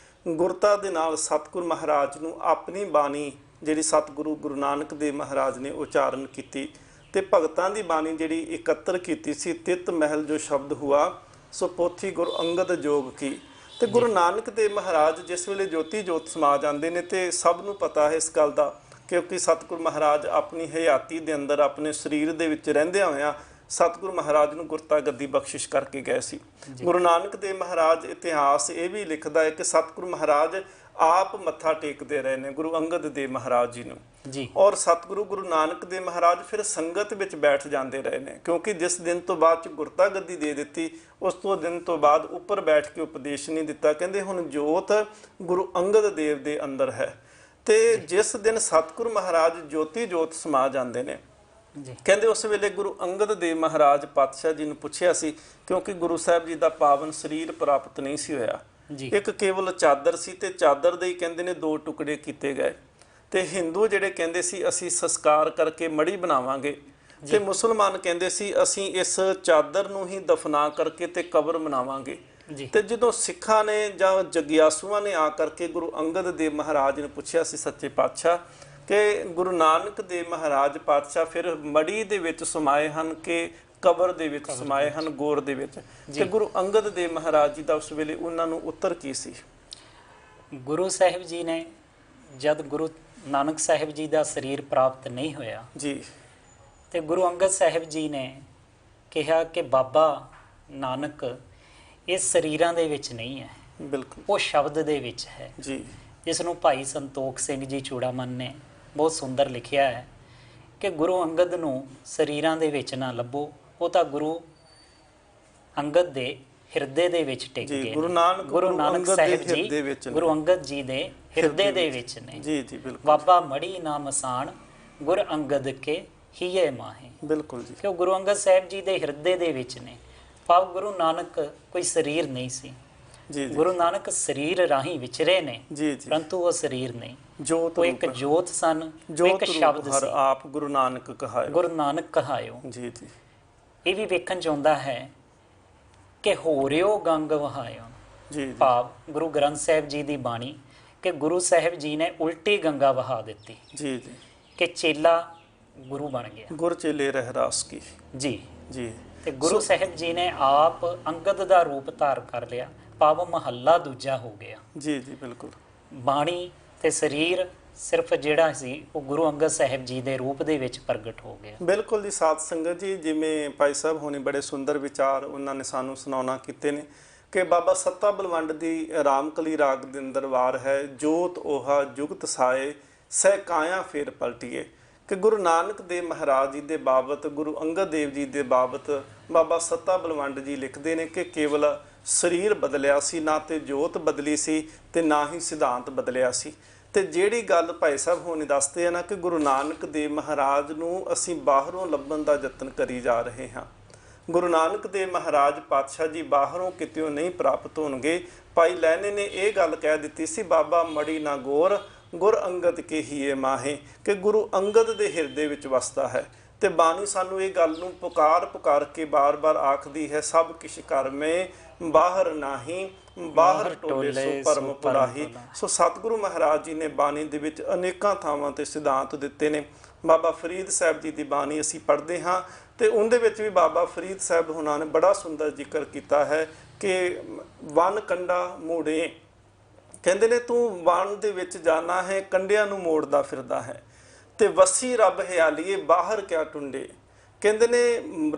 ਗੁਰਤਾ ਦੇ ਨਾਲ ਸਤਿਗੁਰੂ ਮਹਾਰਾਜ ਨੂੰ ਆਪਣੀ ਬਾਣੀ ਜਿਹੜੀ ਸਤਿਗੁਰੂ ਗੁਰੂ ਨਾਨਕ ਦੇਵ ਮਹਾਰਾਜ ਨੇ ਉਚਾਰਨ ਕੀਤੀ, ਤੇ ਭਗਤਾਂ ਦੀ ਬਾਣੀ ਜਿਹੜੀ ਇਕੱਤਰ ਕੀਤੀ ਸੀ। ਤਿਤ ਮਹਿਲ ਜੋ ਸ਼ਬਦ ਹੁਆ ਸੋ ਪੋਥੀ ਗੁਰੂ ਅੰਗਦ ਜੋਗ ਕੀ। ਤੇ ਗੁਰੂ ਨਾਨਕ ਦੇਵ ਮਹਾਰਾਜ ਜਿਸ ਵੇਲੇ ਜੋਤੀ ਜੋਤ ਸਮਾ ਜਾਂਦੇ ਨੇ, ਤੇ ਸਭ ਨੂੰ ਪਤਾ ਹੈ ਇਸ ਗੱਲ ਦਾ, ਕਿਉਂਕਿ ਸਤਿਗੁਰੂ ਮਹਾਰਾਜ ਆਪਣੀ ਹਯਾਤੀ ਦੇ ਅੰਦਰ ਆਪਣੇ ਸਰੀਰ ਦੇ ਵਿੱਚ ਰਹਿੰਦਿਆਂ ਹੋਇਆਂ ਸਤਿਗੁਰੂ ਮਹਾਰਾਜ ਨੂੰ ਗੁਰਤਾ ਗੱਦੀ ਬਖਸ਼ਿਸ਼ ਕਰਕੇ ਗਏ ਸੀ। ਗੁਰੂ ਨਾਨਕ ਦੇਵ ਮਹਾਰਾਜ, ਇਤਿਹਾਸ ਇਹ ਵੀ ਲਿਖਦਾ ਹੈ ਕਿ ਸਤਿਗੁਰੂ ਮਹਾਰਾਜ ਆਪ ਮੱਥਾ ਟੇਕਦੇ ਰਹੇ ਨੇ ਗੁਰੂ ਅੰਗਦ ਦੇਵ ਮਹਾਰਾਜ ਜੀ ਨੂੰ ਜੀ। ਔਰ ਸਤਿਗੁਰੂ ਗੁਰੂ ਨਾਨਕ ਦੇਵ ਮਹਾਰਾਜ ਫਿਰ ਸੰਗਤ ਵਿੱਚ ਬੈਠ ਜਾਂਦੇ ਰਹੇ ਨੇ, ਕਿਉਂਕਿ ਜਿਸ ਦਿਨ ਤੋਂ ਬਾਅਦ ਚ ਗੁਰਤਾ ਗੱਦੀ ਦੇ ਦਿੱਤੀ, ਉਸ ਤੋਂ ਦਿਨ ਤੋਂ ਬਾਅਦ ਉੱਪਰ ਬੈਠ ਕੇ ਉਪਦੇਸ਼ ਨਹੀਂ ਦਿੱਤਾ। ਕਹਿੰਦੇ ਹੁਣ ਜੋਤ ਗੁਰੂ ਅੰਗਦ ਦੇਵ ਦੇ ਅੰਦਰ ਹੈ। ਤੇ ਜਿਸ ਦਿਨ ਸਤਿਗੁਰੂ ਮਹਾਰਾਜ ਜੋਤੀ ਜੋਤ ਸਮਾ ਜਾਂਦੇ ਨੇ, ਕਹਿੰਦੇ ਉਸ ਵੇਲੇ ਗੁਰੂ ਅੰਗਦ ਦੇਵ ਮਹਾਰਾਜ ਪਾਤਸ਼ਾਹ ਜੀ ਨੂੰ ਪੁੱਛਿਆ ਸੀ, ਕਿਉਂਕਿ ਗੁਰੂ ਸਾਹਿਬ ਜੀ ਦਾ ਪਾਵਨ ਸਰੀਰ ਪ੍ਰਾਪਤ ਨਹੀਂ ਸੀ ਹੋਇਆ, ਇੱਕ ਕੇਵਲ ਚਾਦਰ ਸੀ, ਤੇ ਚਾਦਰ ਦੇ ਹੀ ਕਹਿੰਦੇ ਨੇ 2 ਟੁਕੜੇ ਕੀਤੇ ਗਏ। ਤੇ ਹਿੰਦੂ ਜਿਹੜੇ ਕਹਿੰਦੇ ਸੀ ਅਸੀਂ ਸੰਸਕਾਰ ਕਰਕੇ ਮੜੀ ਬਣਾਵਾਂਗੇ, ਤੇ ਮੁਸਲਮਾਨ ਕਹਿੰਦੇ ਸੀ ਅਸੀਂ ਇਸ ਚਾਦਰ ਨੂੰ ਹੀ ਦਫਨਾ ਕਰਕੇ ਤੇ ਕਬਰ ਬਣਾਵਾਂਗੇ। ਤੇ ਜਦੋਂ ਸਿੱਖਾਂ ਨੇ ਜਾਂ ਜਗਿਆਸੂਆਂ ਨੇ ਆ ਕਰਕੇ ਗੁਰੂ ਅੰਗਦ ਦੇਵ ਮਹਾਰਾਜ ਨੂੰ ਪੁੱਛਿਆ ਸੀ ਸੱਚੇ ਪਾਤਸ਼ਾਹ ਕਿ ਗੁਰੂ ਨਾਨਕ ਦੇਵ ਮਹਾਰਾਜ ਪਾਤਸ਼ਾਹ ਫਿਰ ਮੜੀ ਦੇ ਵਿੱਚ ਸਮਾਏ ਹਨ ਕਿ ਕਬਰ ਦੇ ਵਿੱਚ ਸਮਾਏ ਹਨ, ਗੋਰ ਦੇ ਵਿੱਚ, ਤੇ ਗੁਰੂ ਅੰਗਦ ਦੇਵ ਮਹਾਰਾਜ ਜੀ ਦਾ ਉਸ ਵੇਲੇ ਉਹਨਾਂ ਨੂੰ ਉੱਤਰ ਕੀ ਸੀ? ਗੁਰੂ ਸਾਹਿਬ ਜੀ ਨੇ ਜਦ ਗੁਰੂ ਨਾਨਕ ਸਾਹਿਬ ਜੀ ਦਾ ਸਰੀਰ ਪ੍ਰਾਪਤ ਨਹੀਂ ਹੋਇਆ ਜੀ, ਤੇ ਗੁਰੂ ਅੰਗਦ ਸਾਹਿਬ ਜੀ ਨੇ ਕਿਹਾ ਕਿ ਬਾਬਾ ਨਾਨਕ ਇਸ ਸਰੀਰਾਂ ਦੇ ਵਿੱਚ ਨਹੀਂ ਹੈ, ਬਿਲਕੁਲ ਉਹ ਸ਼ਬਦ ਦੇ ਵਿੱਚ ਹੈ ਜੀ, ਜਿਸ ਨੂੰ ਭਾਈ ਸੰਤੋਖ ਸਿੰਘ ਜੀ ਚੂੜਾਮਨ ਨੇ ਬਹੁਤ ਸੁੰਦਰ ਲਿਖਿਆ ਹੈ ਕਿ ਗੁਰੂ ਅੰਗਦ ਨੂੰ ਸਰੀਰਾਂ ਦੇ ਵਿੱਚ ਨਾ ਲੱਭੋ, ਉਹ ਤਾਂ ਗੁਰੂ ਅੰਗਦ ਦੇ ਹਿਰਦੇ ਦੇ ਵਿੱਚ ਟਿਕ ਗਏ। ਗੁਰੂ ਨਾਨਕ ਸਾਹਿਬ ਜੀ ਗੁਰੂ ਅੰਗਦ ਜੀ ਦੇ ਹਿਰਦੇ ਦੇ ਵਿੱਚ ਨੇ। ਜੀ ਜੀ ਬਿਲਕੁਲ। ਬਾਬਾ ਮੜੀ ਨਾ ਮਸਾਣ ਗੁਰ ਅੰਗਦ ਕੇ ਹੀਏ ਮਾਹੇ। ਬਿਲਕੁਲ ਜੀ, ਕਿ ਉਹ ਗੁਰੂ ਅੰਗਦ ਸਾਹਿਬ ਜੀ ਦੇ ਹਿਰਦੇ ਦੇ ਵਿੱਚ ਨੇ, ਭਾਵ ਗੁਰੂ ਨਾਨਕ ਕੋਈ ਸਰੀਰ ਨਹੀਂ ਸੀ। ਜੀ ਜੀ ਗੁਰੂ ਨਾਨਕ ਸਰੀਰ ਰਾਹੀਂ ਵਿਚਰੇ ਨੇ, ਜੀ ਜੀ ਪਰੰਤੂ ਉਹ ਸਰੀਰ ਨਹੀਂ, ਜੋਤ ਉਹ ਇੱਕ ਰੂਪ ਜੋਤ ਸਨ, ਉਹ ਜੋਤ ਇੱਕ ਰੂਪ ਸ਼ਬਦ ਹਰ ਸੀ, ਆਪ ਗੁਰੂ ਨਾਨਕ ਕਹਾਇਓ। ਗੁਰੂ ਨਾਨਕ ਕਹਾਇਓ। ਜੀ ਜੀ ਇਹ ਵੀ ਵੇਖਣ ਚ ਆਉਂਦਾ ਹੈ ਕਿ ਹੋਰਿਓ ਗੰਗ ਵਹਾਇਓ, ਜੀ ਜੀ ਭਾਵ ਗੁਰੂ ਗ੍ਰੰਥ ਸਾਹਿਬ ਜੀ ਦੀ ਬਾਣੀ ਕਿ ਗੁਰੂ ਸਾਹਿਬ ਜੀ ਨੇ ਉਲਟੀ ਗੰਗਾ ਵਹਾ ਦਿੱਤੀ ਜੀ ਜੀ ਕਿ ਚੇਲਾ ਗੁਰੂ ਬਣ ਗਿਆ। ਗੁਰ ਚੇਲੇ ਰਹਿ ਰਾਸ ਕੀ। ਜੀ ਜੀ ਤੇ ਗੁਰੂ ਸਾਹਿਬ ਜੀ ਨੇ ਆਪ ਅੰਗਦ ਦਾ ਰੂਪ ਧਾਰ ਕਰ ਲਿਆ, ਭਾਵ ਮਹੱਲਾ ਦੂਜਾ ਹੋ ਗਿਆ। ਜੀ ਜੀ ਬਿਲਕੁਲ। ਬਾਣੀ ਤੇ ਸਰੀਰ ਸਿਰਫ ਜਿਹੜਾ ਸੀ ਉਹ ਗੁਰੂ ਅੰਗਦ ਸਾਹਿਬ ਜੀ ਦੇ ਰੂਪ ਦੇ ਵਿੱਚ ਪ੍ਰਗਟ ਹੋ ਗਿਆ। ਬਿਲਕੁਲ ਜੀ ਸਾਧ ਸੰਗਤ ਜੀ, ਜਿਵੇਂ ਭਾਈ ਸਾਹਿਬ ਹੋਣੀ ਬੜੇ ਸੁੰਦਰ ਵਿਚਾਰ ਉਹਨਾਂ ਨੇ ਸਾਨੂੰ ਸੁਣਾਉਣਾ ਕੀਤੇ ਨੇ ਕਿ ਬਾਬਾ ਸੱਤਾ ਬਲਵੰਡ ਦੀ ਰਾਮਕਲੀ ਰਾਗ ਦੇ ਅੰਦਰ ਵਾਰ ਹੈ, ਜੋਤ ਓਹਾ ਜੁਗਤ ਸਾਏ ਸਹਿ ਕਾਇਆ ਫੇਰ ਪਲਟੀਏ, ਕਿ ਗੁਰੂ ਨਾਨਕ ਦੇਵ ਮਹਾਰਾਜ ਜੀ ਦੇ ਬਾਬਤ, ਗੁਰੂ ਅੰਗਦ ਦੇਵ ਜੀ ਦੇ ਬਾਬਤ ਬਾਬਾ ਸੱਤਾ ਬਲਵੰਡ ਜੀ ਲਿਖਦੇ ਨੇ ਕਿ ਕੇਵਲ ਸਰੀਰ ਬਦਲਿਆ ਸੀ, ਨਾ ਤੇ ਜੋਤ ਬਦਲੀ ਸੀ ਤੇ ਨਾ ਹੀ ਸਿਧਾਂਤ ਬਦਲਿਆ ਸੀ। ਤੇ ਜਿਹੜੀ ਗੱਲ ਭਾਈ ਸਾਹਿਬ ਹੋਣੀ ਦੱਸਦੇ ਆ ਨਾ ਕਿ ਗੁਰੂ ਨਾਨਕ ਦੇਵ ਮਹਾਰਾਜ ਨੂੰ ਅਸੀਂ ਬਾਹਰੋਂ ਲੱਭਣ ਦਾ ਯਤਨ ਕਰੀ ਜਾ ਰਹੇ ਹਾਂ। ਗੁਰੂ ਨਾਨਕ ਦੇਵ ਮਹਾਰਾਜ ਪਾਤਸ਼ਾਹ ਜੀ ਬਾਹਰੋਂ ਕਿਤਿਓਂ ਨਹੀਂ ਪ੍ਰਾਪਤ ਹੋਣਗੇ। ਭਾਈ ਲਹਿਣੇ ਨੇ ਇਹ ਗੱਲ ਕਹਿ ਦਿੱਤੀ ਸੀ, ਬਾਬਾ ਮੜੀ ਨਾ ਗੌਰ ਗੁਰ ਅੰਗਦ ਕੇ ਹੀਏ ਮਾਹੇ, ਕਿ ਗੁਰੂ ਅੰਗਦ ਦੇ ਹਿਰਦੇ ਵਿੱਚ ਵਸਦਾ ਹੈ। ਤੇ ਬਾਣੀ ਸਾਨੂੰ ਇਹ ਗੱਲ ਨੂੰ ਪੁਕਾਰ ਕੇ ਬਾਰ-ਬਾਰ ਆਖਦੀ ਹੈ, ਸਭ ਕਿਛ ਘਰ ਮੇ ਬਾਹਰ ਨਾਹੀ ਬਾਹਰ ਟੋਲੇ ਸੋ ਪਰਮ ਪੁਰਾਹੀ। ਸੋ ਸਤਿਗੁਰੂ ਮਹਾਰਾਜ ਜੀ ਨੇ ਬਾਣੀ ਦੇ ਵਿੱਚ ਅਨੇਕਾਂ ਥਾਵਾਂ ਤੇ ਸਿਧਾਂਤ ਦਿੱਤੇ ਨੇ। ਬਾਬਾ ਫਰੀਦ ਸਾਹਿਬ ਜੀ ਦੀ ਬਾਣੀ ਅਸੀਂ ਪੜ੍ਹਦੇ ਹਾਂ ਤੇ ਉਹਦੇ ਵਿੱਚ ਵੀ ਬਾਬਾ ਫਰੀਦ ਸਾਹਿਬ ਹੁਣਾਂ ਨੇ ਬੜਾ ਸੁੰਦਰ ਜ਼ਿਕਰ ਕੀਤਾ ਹੈ ਕਿ ਵਨ ਕੰਡਾ ਮੋੜੇ, ਕਹਿੰਦੇ ਨੇ ਤੂੰ ਵਨ ਦੇ ਵਿੱਚ ਜਾਣਾ ਹੈ, ਕੰਡਿਆਂ ਨੂੰ ਮੋੜਦਾ ਫਿਰਦਾ ਹੈ, ਤੇ ਵਸੀ ਰੱਬ ਹਿਆਲੀਏ ਬਾਹਰ ਕਿਆ ਟੁੰਡੇ, ਕਹਿੰਦੇ ਨੇ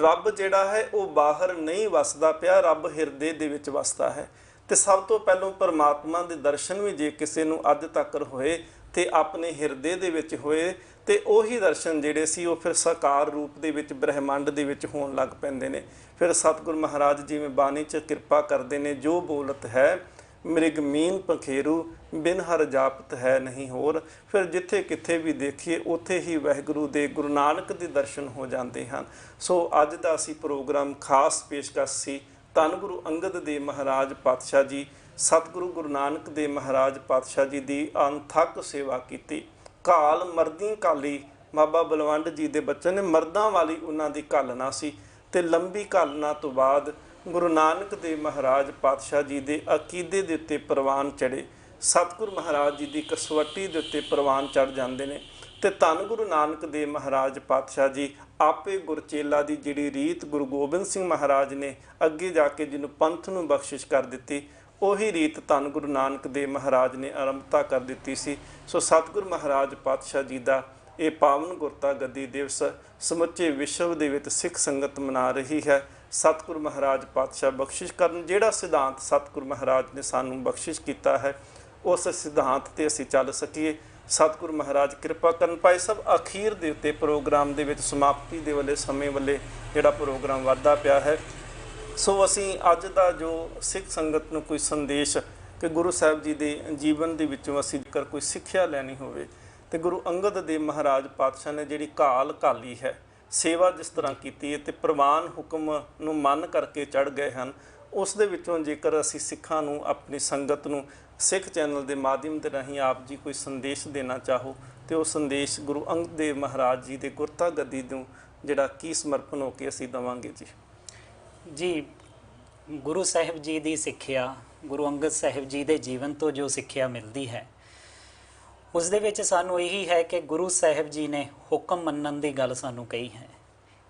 ਰੱਬ ਜਿਹੜਾ ਹੈ ਉਹ ਬਾਹਰ ਨਹੀਂ ਵਸਦਾ ਪਿਆ, ਰੱਬ ਹਿਰਦੇ ਦੇ ਵਿੱਚ ਵਸਦਾ ਹੈ। ਤੇ ਸਭ ਤੋਂ ਪਹਿਲਾਂ ਪਰਮਾਤਮਾ ਦੇ ਦਰਸ਼ਨ ਵੀ ਜੇ ਕਿਸੇ ਨੂੰ ਅੱਜ ਤੱਕ ਹੋਏ ਤੇ ਆਪਣੇ ਹਿਰਦੇ ਦੇ ਵਿੱਚ ਹੋਏ, ਤੇ ਉਹੀ ਦਰਸ਼ਨ ਜਿਹੜੇ ਸੀ ਉਹ ਫਿਰ ਸਾਕਾਰ ਰੂਪ ਦੇ ਵਿੱਚ ਬ੍ਰਹਿਮੰਡ ਦੇ ਵਿੱਚ ਹੋਣ ਲੱਗ ਪੈਂਦੇ ਨੇ। ਫਿਰ ਸਤਿਗੁਰੂ ਮਹਾਰਾਜ ਜਿਵੇਂ ਬਾਣੀ 'ਚ ਕਿਰਪਾ ਕਰਦੇ ਨੇ, ਜੋ ਬੋਲਤ ਹੈ ਮ੍ਰਿਗ ਮੀਨ ਪਖੇਰੂ ਬਿਨ ਹਰ ਜਾਪਤ ਹੈ ਨਹੀਂ ਹੋਰ। ਫਿਰ ਜਿੱਥੇ ਕਿੱਥੇ ਵੀ ਦੇਖੀਏ ਉੱਥੇ ਹੀ ਵਾਹਿਗੁਰੂ ਦੇ, ਗੁਰੂ ਨਾਨਕ ਦੇ ਦਰਸ਼ਨ ਹੋ ਜਾਂਦੇ ਹਨ। ਸੋ ਅੱਜ ਦਾ ਅਸੀਂ ਪ੍ਰੋਗਰਾਮ ਖਾਸ ਪੇਸ਼ਕਸ਼ ਸੀ ਧੰਨ ਗੁਰੂ ਅੰਗਦ ਦੇਵ ਮਹਾਰਾਜ ਪਾਤਸ਼ਾਹ ਜੀ, ਸਤਿਗੁਰੂ ਗੁਰੂ ਨਾਨਕ ਦੇਵ ਮਹਾਰਾਜ ਪਾਤਸ਼ਾਹ ਜੀ ਦੀ ਅਣਥੱਕ ਸੇਵਾ ਕੀਤੀ। ਘਾਲ ਮਰਦੀ ਘਾਲੀ, ਬਾਬਾ ਬਲਵੰਡ ਜੀ ਦੇ ਬੱਚੇ ਨੇ, ਮਰਦਾਂ ਵਾਲੀ ਉਹਨਾਂ ਦੀ ਘਾਲਣਾ ਸੀ। ਤੇ ਲੰਬੀ ਘਾਲਣਾ ਤੋਂ ਬਾਅਦ ਗੁਰੂ ਨਾਨਕ ਦੇਵ ਮਹਾਰਾਜ ਪਾਤਸ਼ਾਹ ਜੀ ਦੇ ਅਕੀਦੇ ਦੇ ਉੱਤੇ ਪ੍ਰਵਾਨ ਚੜੇ, ਸਤਿਗੁਰੂ ਮਹਾਰਾਜ ਜੀ ਦੀ ਕਸਵੱਟੀ ਦੇ ਉੱਤੇ ਪ੍ਰਵਾਨ ਚੜ ਜਾਂਦੇ ਨੇ। ਤੇ ਧੰਨ ਗੁਰੂ ਨਾਨਕ ਦੇਵ ਮਹਾਰਾਜ ਪਾਤਸ਼ਾਹ ਜੀ ਆਪੇ ਗੁਰਚੇਲਾ ਦੀ ਜਿਹੜੀ ਰੀਤ ਗੁਰੂ ਗੋਬਿੰਦ ਸਿੰਘ ਮਹਾਰਾਜ ਨੇ ਅੱਗੇ ਜਾ ਕੇ ਜਿਹਨੂੰ ਪੰਥ ਨੂੰ ਬਖਸ਼ਿਸ਼ ਕਰ ਦਿੱਤੀ, ਉਹੀ ਰੀਤ ਧੰਨ ਗੁਰੂ ਨਾਨਕ ਦੇਵ ਮਹਾਰਾਜ ਨੇ ਆਰੰਭਤਾ ਕਰ ਦਿੱਤੀ ਸੀ। ਸੋ ਸਤਿਗੁਰੂ ਮਹਾਰਾਜ ਪਾਤਸ਼ਾਹ ਜੀ ਦਾ ਇਹ ਪਾਵਨ ਗੁਰਤਾ ਗੱਦੀ ਦਿਵਸ ਸਮੁੱਚੇ ਵਿਸ਼ਵ ਦੇ ਵਿੱਚ ਸਿੱਖ ਸੰਗਤ ਮਨਾ ਰਹੀ ਹੈ। ਸਤਿਗੁਰੂ ਮਹਾਰਾਜ ਪਾਤਸ਼ਾਹ ਬਖਸ਼ਿਸ਼ ਕਰਨ, ਜਿਹੜਾ ਸਿਧਾਂਤ ਸਤਿਗੁਰੂ ਮਹਾਰਾਜ ਨੇ ਸਾਨੂੰ ਬਖਸ਼ਿਸ਼ ਕੀਤਾ ਹੈ ਉਸ ਸਿਧਾਂਤ ਤੇ ਅਸੀਂ ਚੱਲ ਸਕੀਏ। ਸਤਿਗੁਰੂ ਮਹਾਰਾਜ ਕਿਰਪਾ ਕਰਨ। ਭਾਈ ਸਾਹਿਬ ਅਖੀਰ ਦੇ ਉੱਤੇ ਪ੍ਰੋਗਰਾਮ ਦੇ ਵਿੱਚ ਸਮਾਪਤੀ ਦੇ ਵੇਲੇ ਸਮੇਂ ਵੇਲੇ ਜਿਹੜਾ ਪ੍ਰੋਗਰਾਮ ਵੱਧਦਾ ਪਿਆ ਹੈ, ਸੋ ਅਸੀਂ ਅੱਜ ਦਾ ਜੋ ਸਿੱਖ ਸੰਗਤ ਨੂੰ ਕੋਈ ਸੰਦੇਸ਼ ਕਿ ਗੁਰੂ ਸਾਹਿਬ ਜੀ ਦੇ ਜੀਵਨ ਦੇ ਵਿੱਚੋਂ ਅਸੀਂ ਜੇਕਰ ਕੋਈ ਸਿੱਖਿਆ ਲੈਣੀ ਹੋਵੇ ਤੇ ਗੁਰੂ ਅੰਗਦ ਦੇਵ ਮਹਾਰਾਜ ਪਾਤਸ਼ਾਹ ਨੇ ਜਿਹੜੀ ਘਾਲ ਘਾਲੀ ਹੈ, ਸੇਵਾ ਜਿਸ ਤਰ੍ਹਾਂ ਕੀਤੀ ਹੈ ਤੇ ਪ੍ਰਵਾਨ ਹੁਕਮ ਨੂੰ ਮੰਨ ਕਰਕੇ ਚੜ੍ਹ ਗਏ ਹਨ, ਉਸ ਦੇ ਵਿੱਚੋਂ ਜੇਕਰ ਅਸੀਂ ਸਿੱਖਾਂ ਨੂੰ, ਆਪਣੀ ਸੰਗਤ ਨੂੰ ਸਿੱਖ ਚੈਨਲ ਦੇ ਮਾਧਿਅਮ ਦੇ ਰਾਹੀਂ ਆਪ ਜੀ ਕੋਈ ਸੰਦੇਸ਼ ਦੇਣਾ ਚਾਹੋ ਤੇ ਉਹ ਸੰਦੇਸ਼ ਗੁਰੂ ਅੰਗਦ ਦੇਵ ਮਹਾਰਾਜ ਜੀ ਦੇ ਗੁਰਤਾ ਗੱਦੀ ਨੂੰ ਜਿਹੜਾ ਕੀ ਸਮਰਪਣ ਹੋ ਕੇ ਅਸੀਂ ਦੇਵਾਂਗੇ ਜੀ। ਜੀ, ਗੁਰੂ ਸਾਹਿਬ ਜੀ ਦੀ ਸਿੱਖਿਆ, ਗੁਰੂ ਅੰਗਦ ਸਾਹਿਬ ਜੀ ਦੇ ਜੀਵਨ ਤੋਂ ਜੋ ਸਿੱਖਿਆ ਮਿਲਦੀ ਹੈ ਉਸ ਦੇ ਵਿੱਚ ਸਾਨੂੰ ਇਹੀ ਹੈ ਕਿ ਗੁਰੂ ਸਾਹਿਬ ਜੀ ਨੇ ਹੁਕਮ ਮੰਨਣ ਦੀ ਗੱਲ ਸਾਨੂੰ ਕਹੀ ਹੈ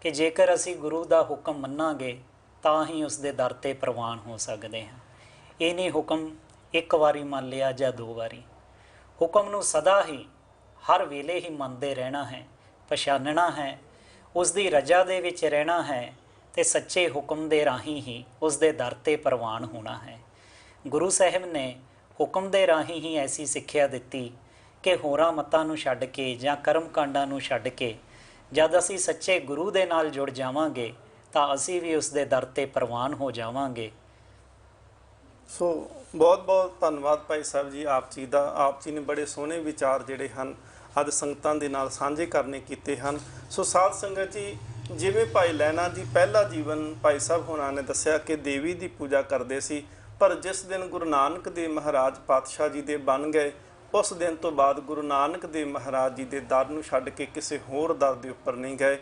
ਕਿ ਜੇਕਰ ਅਸੀਂ ਗੁਰੂ ਦਾ ਹੁਕਮ ਮੰਨਾਂਗੇ ਤਾਂ ਹੀ ਉਸ ਦੇ ਦਰ 'ਤੇ ਪ੍ਰਵਾਨ ਹੋ ਸਕਦੇ ਹਾਂ। ਇਹ ਨਹੀਂ ਹੁਕਮ ਇੱਕ ਵਾਰੀ ਮੰਨ ਲਿਆ ਜਾਂ ਦੋ ਵਾਰੀ, ਹੁਕਮ ਨੂੰ ਸਦਾ ਹੀ ਹਰ ਵੇਲੇ ਹੀ ਮੰਨਦੇ ਰਹਿਣਾ ਹੈ, ਪਛਾਨਣਾ ਹੈ, ਉਸ ਦੀ ਰਜ਼ਾ ਦੇ ਵਿੱਚ ਰਹਿਣਾ ਹੈ ਤੇ ਸੱਚੇ ਹੁਕਮ ਦੇ ਰਾਹੀਂ ਹੀ ਉਸ ਦੇ ਦਰ 'ਤੇ ਪ੍ਰਵਾਨ ਹੋਣਾ ਹੈ। ਗੁਰੂ ਸਾਹਿਬ ਨੇ ਹੁਕਮ ਦੇ ਰਾਹੀਂ ਹੀ ਐਸੀ ਸਿੱਖਿਆ ਦਿੱਤੀ ਕਿ ਹੋਰਾਂ ਮਤਾਂ ਨੂੰ ਛੱਡ ਕੇ ਜਾਂ ਕਰਮ ਕਾਂਡਾਂ ਨੂੰ ਛੱਡ ਕੇ ਜਦ ਅਸੀਂ ਸੱਚੇ ਗੁਰੂ ਦੇ ਨਾਲ ਜੁੜ ਜਾਵਾਂਗੇ ਤਾਂ ਅਸੀਂ ਵੀ ਉਸ ਦੇ ਦਰ 'ਤੇ ਪ੍ਰਵਾਨ ਹੋ ਜਾਵਾਂਗੇ। ਸੋ ਬਹੁਤ ਬਹੁਤ ਧੰਨਵਾਦ ਭਾਈ ਸਾਹਿਬ ਜੀ ਆਪ ਜੀ ਦਾ। ਆਪ ਜੀ ਨੇ ਬੜੇ ਸੋਹਣੇ ਵਿਚਾਰ ਜਿਹੜੇ ਹਨ ਅੱਜ ਸੰਗਤਾਂ ਦੇ ਨਾਲ ਸਾਂਝੇ ਕਰਨੇ ਕੀਤੇ ਹਨ। ਸੋ ਸਾਧ ਸੰਗਤ ਜੀ, ਜਿਵੇਂ ਭਾਈ ਲਹਿਣਾ ਜੀ ਪਹਿਲਾ ਜੀਵਨ ਭਾਈ ਸਾਹਿਬ ਹੋਣਾ ਨੇ ਦੱਸਿਆ ਕਿ ਦੇਵੀ ਦੀ ਪੂਜਾ ਕਰਦੇ ਸੀ, ਪਰ ਜਿਸ ਦਿਨ ਗੁਰੂ ਨਾਨਕ ਦੇਵ ਮਹਾਰਾਜ ਪਾਤਸ਼ਾਹ ਜੀ ਦੇ ਬਣ ਗਏ, ਉਸ ਦਿਨ ਤੋਂ ਬਾਅਦ ਗੁਰੂ ਨਾਨਕ ਦੇਵ ਮਹਾਰਾਜ ਜੀ ਦੇ ਦਰ ਨੂੰ ਛੱਡ ਕੇ ਕਿਸੇ ਹੋਰ ਦਰ ਦੇ ਉੱਪਰ ਨਹੀਂ ਗਏ।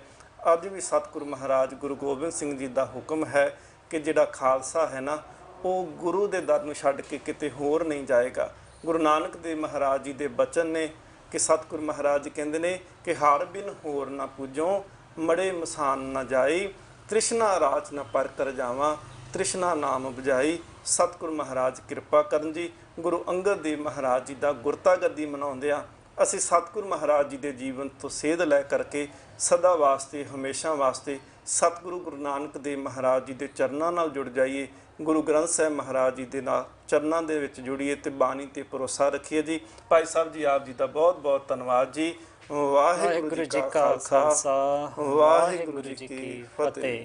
ਅੱਜ ਵੀ ਸਤਿਗੁਰੂ ਮਹਾਰਾਜ ਗੁਰੂ ਗੋਬਿੰਦ ਸਿੰਘ ਜੀ ਦਾ ਹੁਕਮ ਹੈ ਕਿ ਜਿਹੜਾ ਖਾਲਸਾ ਹੈ ਨਾ, ਉਹ ਗੁਰੂ ਦੇ ਦਰ ਨੂੰ ਛੱਡ ਕੇ ਕਿਤੇ ਹੋਰ ਨਹੀਂ ਜਾਏਗਾ। ਗੁਰੂ ਨਾਨਕ ਦੇਵ ਮਹਾਰਾਜ ਜੀ ਦੇ ਬਚਨ ਨੇ ਕਿ ਸਤਿਗੁਰੂ ਮਹਾਰਾਜ ਜੀ ਕਹਿੰਦੇ ਨੇ ਕਿ ਹਰ ਬਿਨ ਹੋਰ ਨਾ ਪੂਜੋ, ਮੜੇ ਮਸਾਨ ਨਾ ਜਾਈ, ਤ੍ਰਿਸ਼ਨਾ ਰਾਚ ਨਾ ਪਰ ਕਰ ਜਾਵਾਂ, ਤ੍ਰਿਸ਼ਨਾ ਨਾਮ ਬੁਝਾਈ। ਸਤਿਗੁਰੂ ਮਹਾਰਾਜ ਕਿਰਪਾ ਕਰਨ ਜੀ। ਗੁਰੂ ਅੰਗਦ ਦੇਵ ਮਹਾਰਾਜ ਜੀ ਦਾ ਗੁਰਤਾ ਗੱਦੀ ਮਨਾਉਂਦਿਆਂ ਅਸੀਂ ਸਤਿਗੁਰੂ ਮਹਾਰਾਜ ਜੀ ਦੇ ਜੀਵਨ ਤੋਂ ਸੇਧ ਲੈ ਕਰਕੇ ਸਦਾ ਵਾਸਤੇ ਹਮੇਸ਼ਾ ਵਾਸਤੇ ਸਤਿਗੁਰੂ ਗੁਰੂ ਨਾਨਕ ਦੇਵ ਮਹਾਰਾਜ ਜੀ ਦੇ ਚਰਨਾਂ ਨਾਲ ਜੁੜ ਜਾਈਏ। ਗੁਰੂ ਗ੍ਰੰਥ ਸਾਹਿਬ ਮਹਾਰਾਜ ਜੀ ਦੇ ਨਾਲ ਚਰਨਾਂ ਦੇ ਵਿੱਚ ਜੁੜੀਏ ਤੇ ਬਾਣੀ ਤੇ ਭਰੋਸਾ ਰੱਖੀਏ ਜੀ। ਭਾਈ ਸਾਹਿਬ ਜੀ ਆਪ ਜੀ ਦਾ ਬਹੁਤ ਬਹੁਤ ਧੰਨਵਾਦ ਜੀ। ਵਾਹਿਗੁਰੂ ਜੀ ਕਾ ਖਾਲਸਾ, ਵਾਹਿਗੁਰੂ ਜੀ ਕੀ ਫਤਿਹ।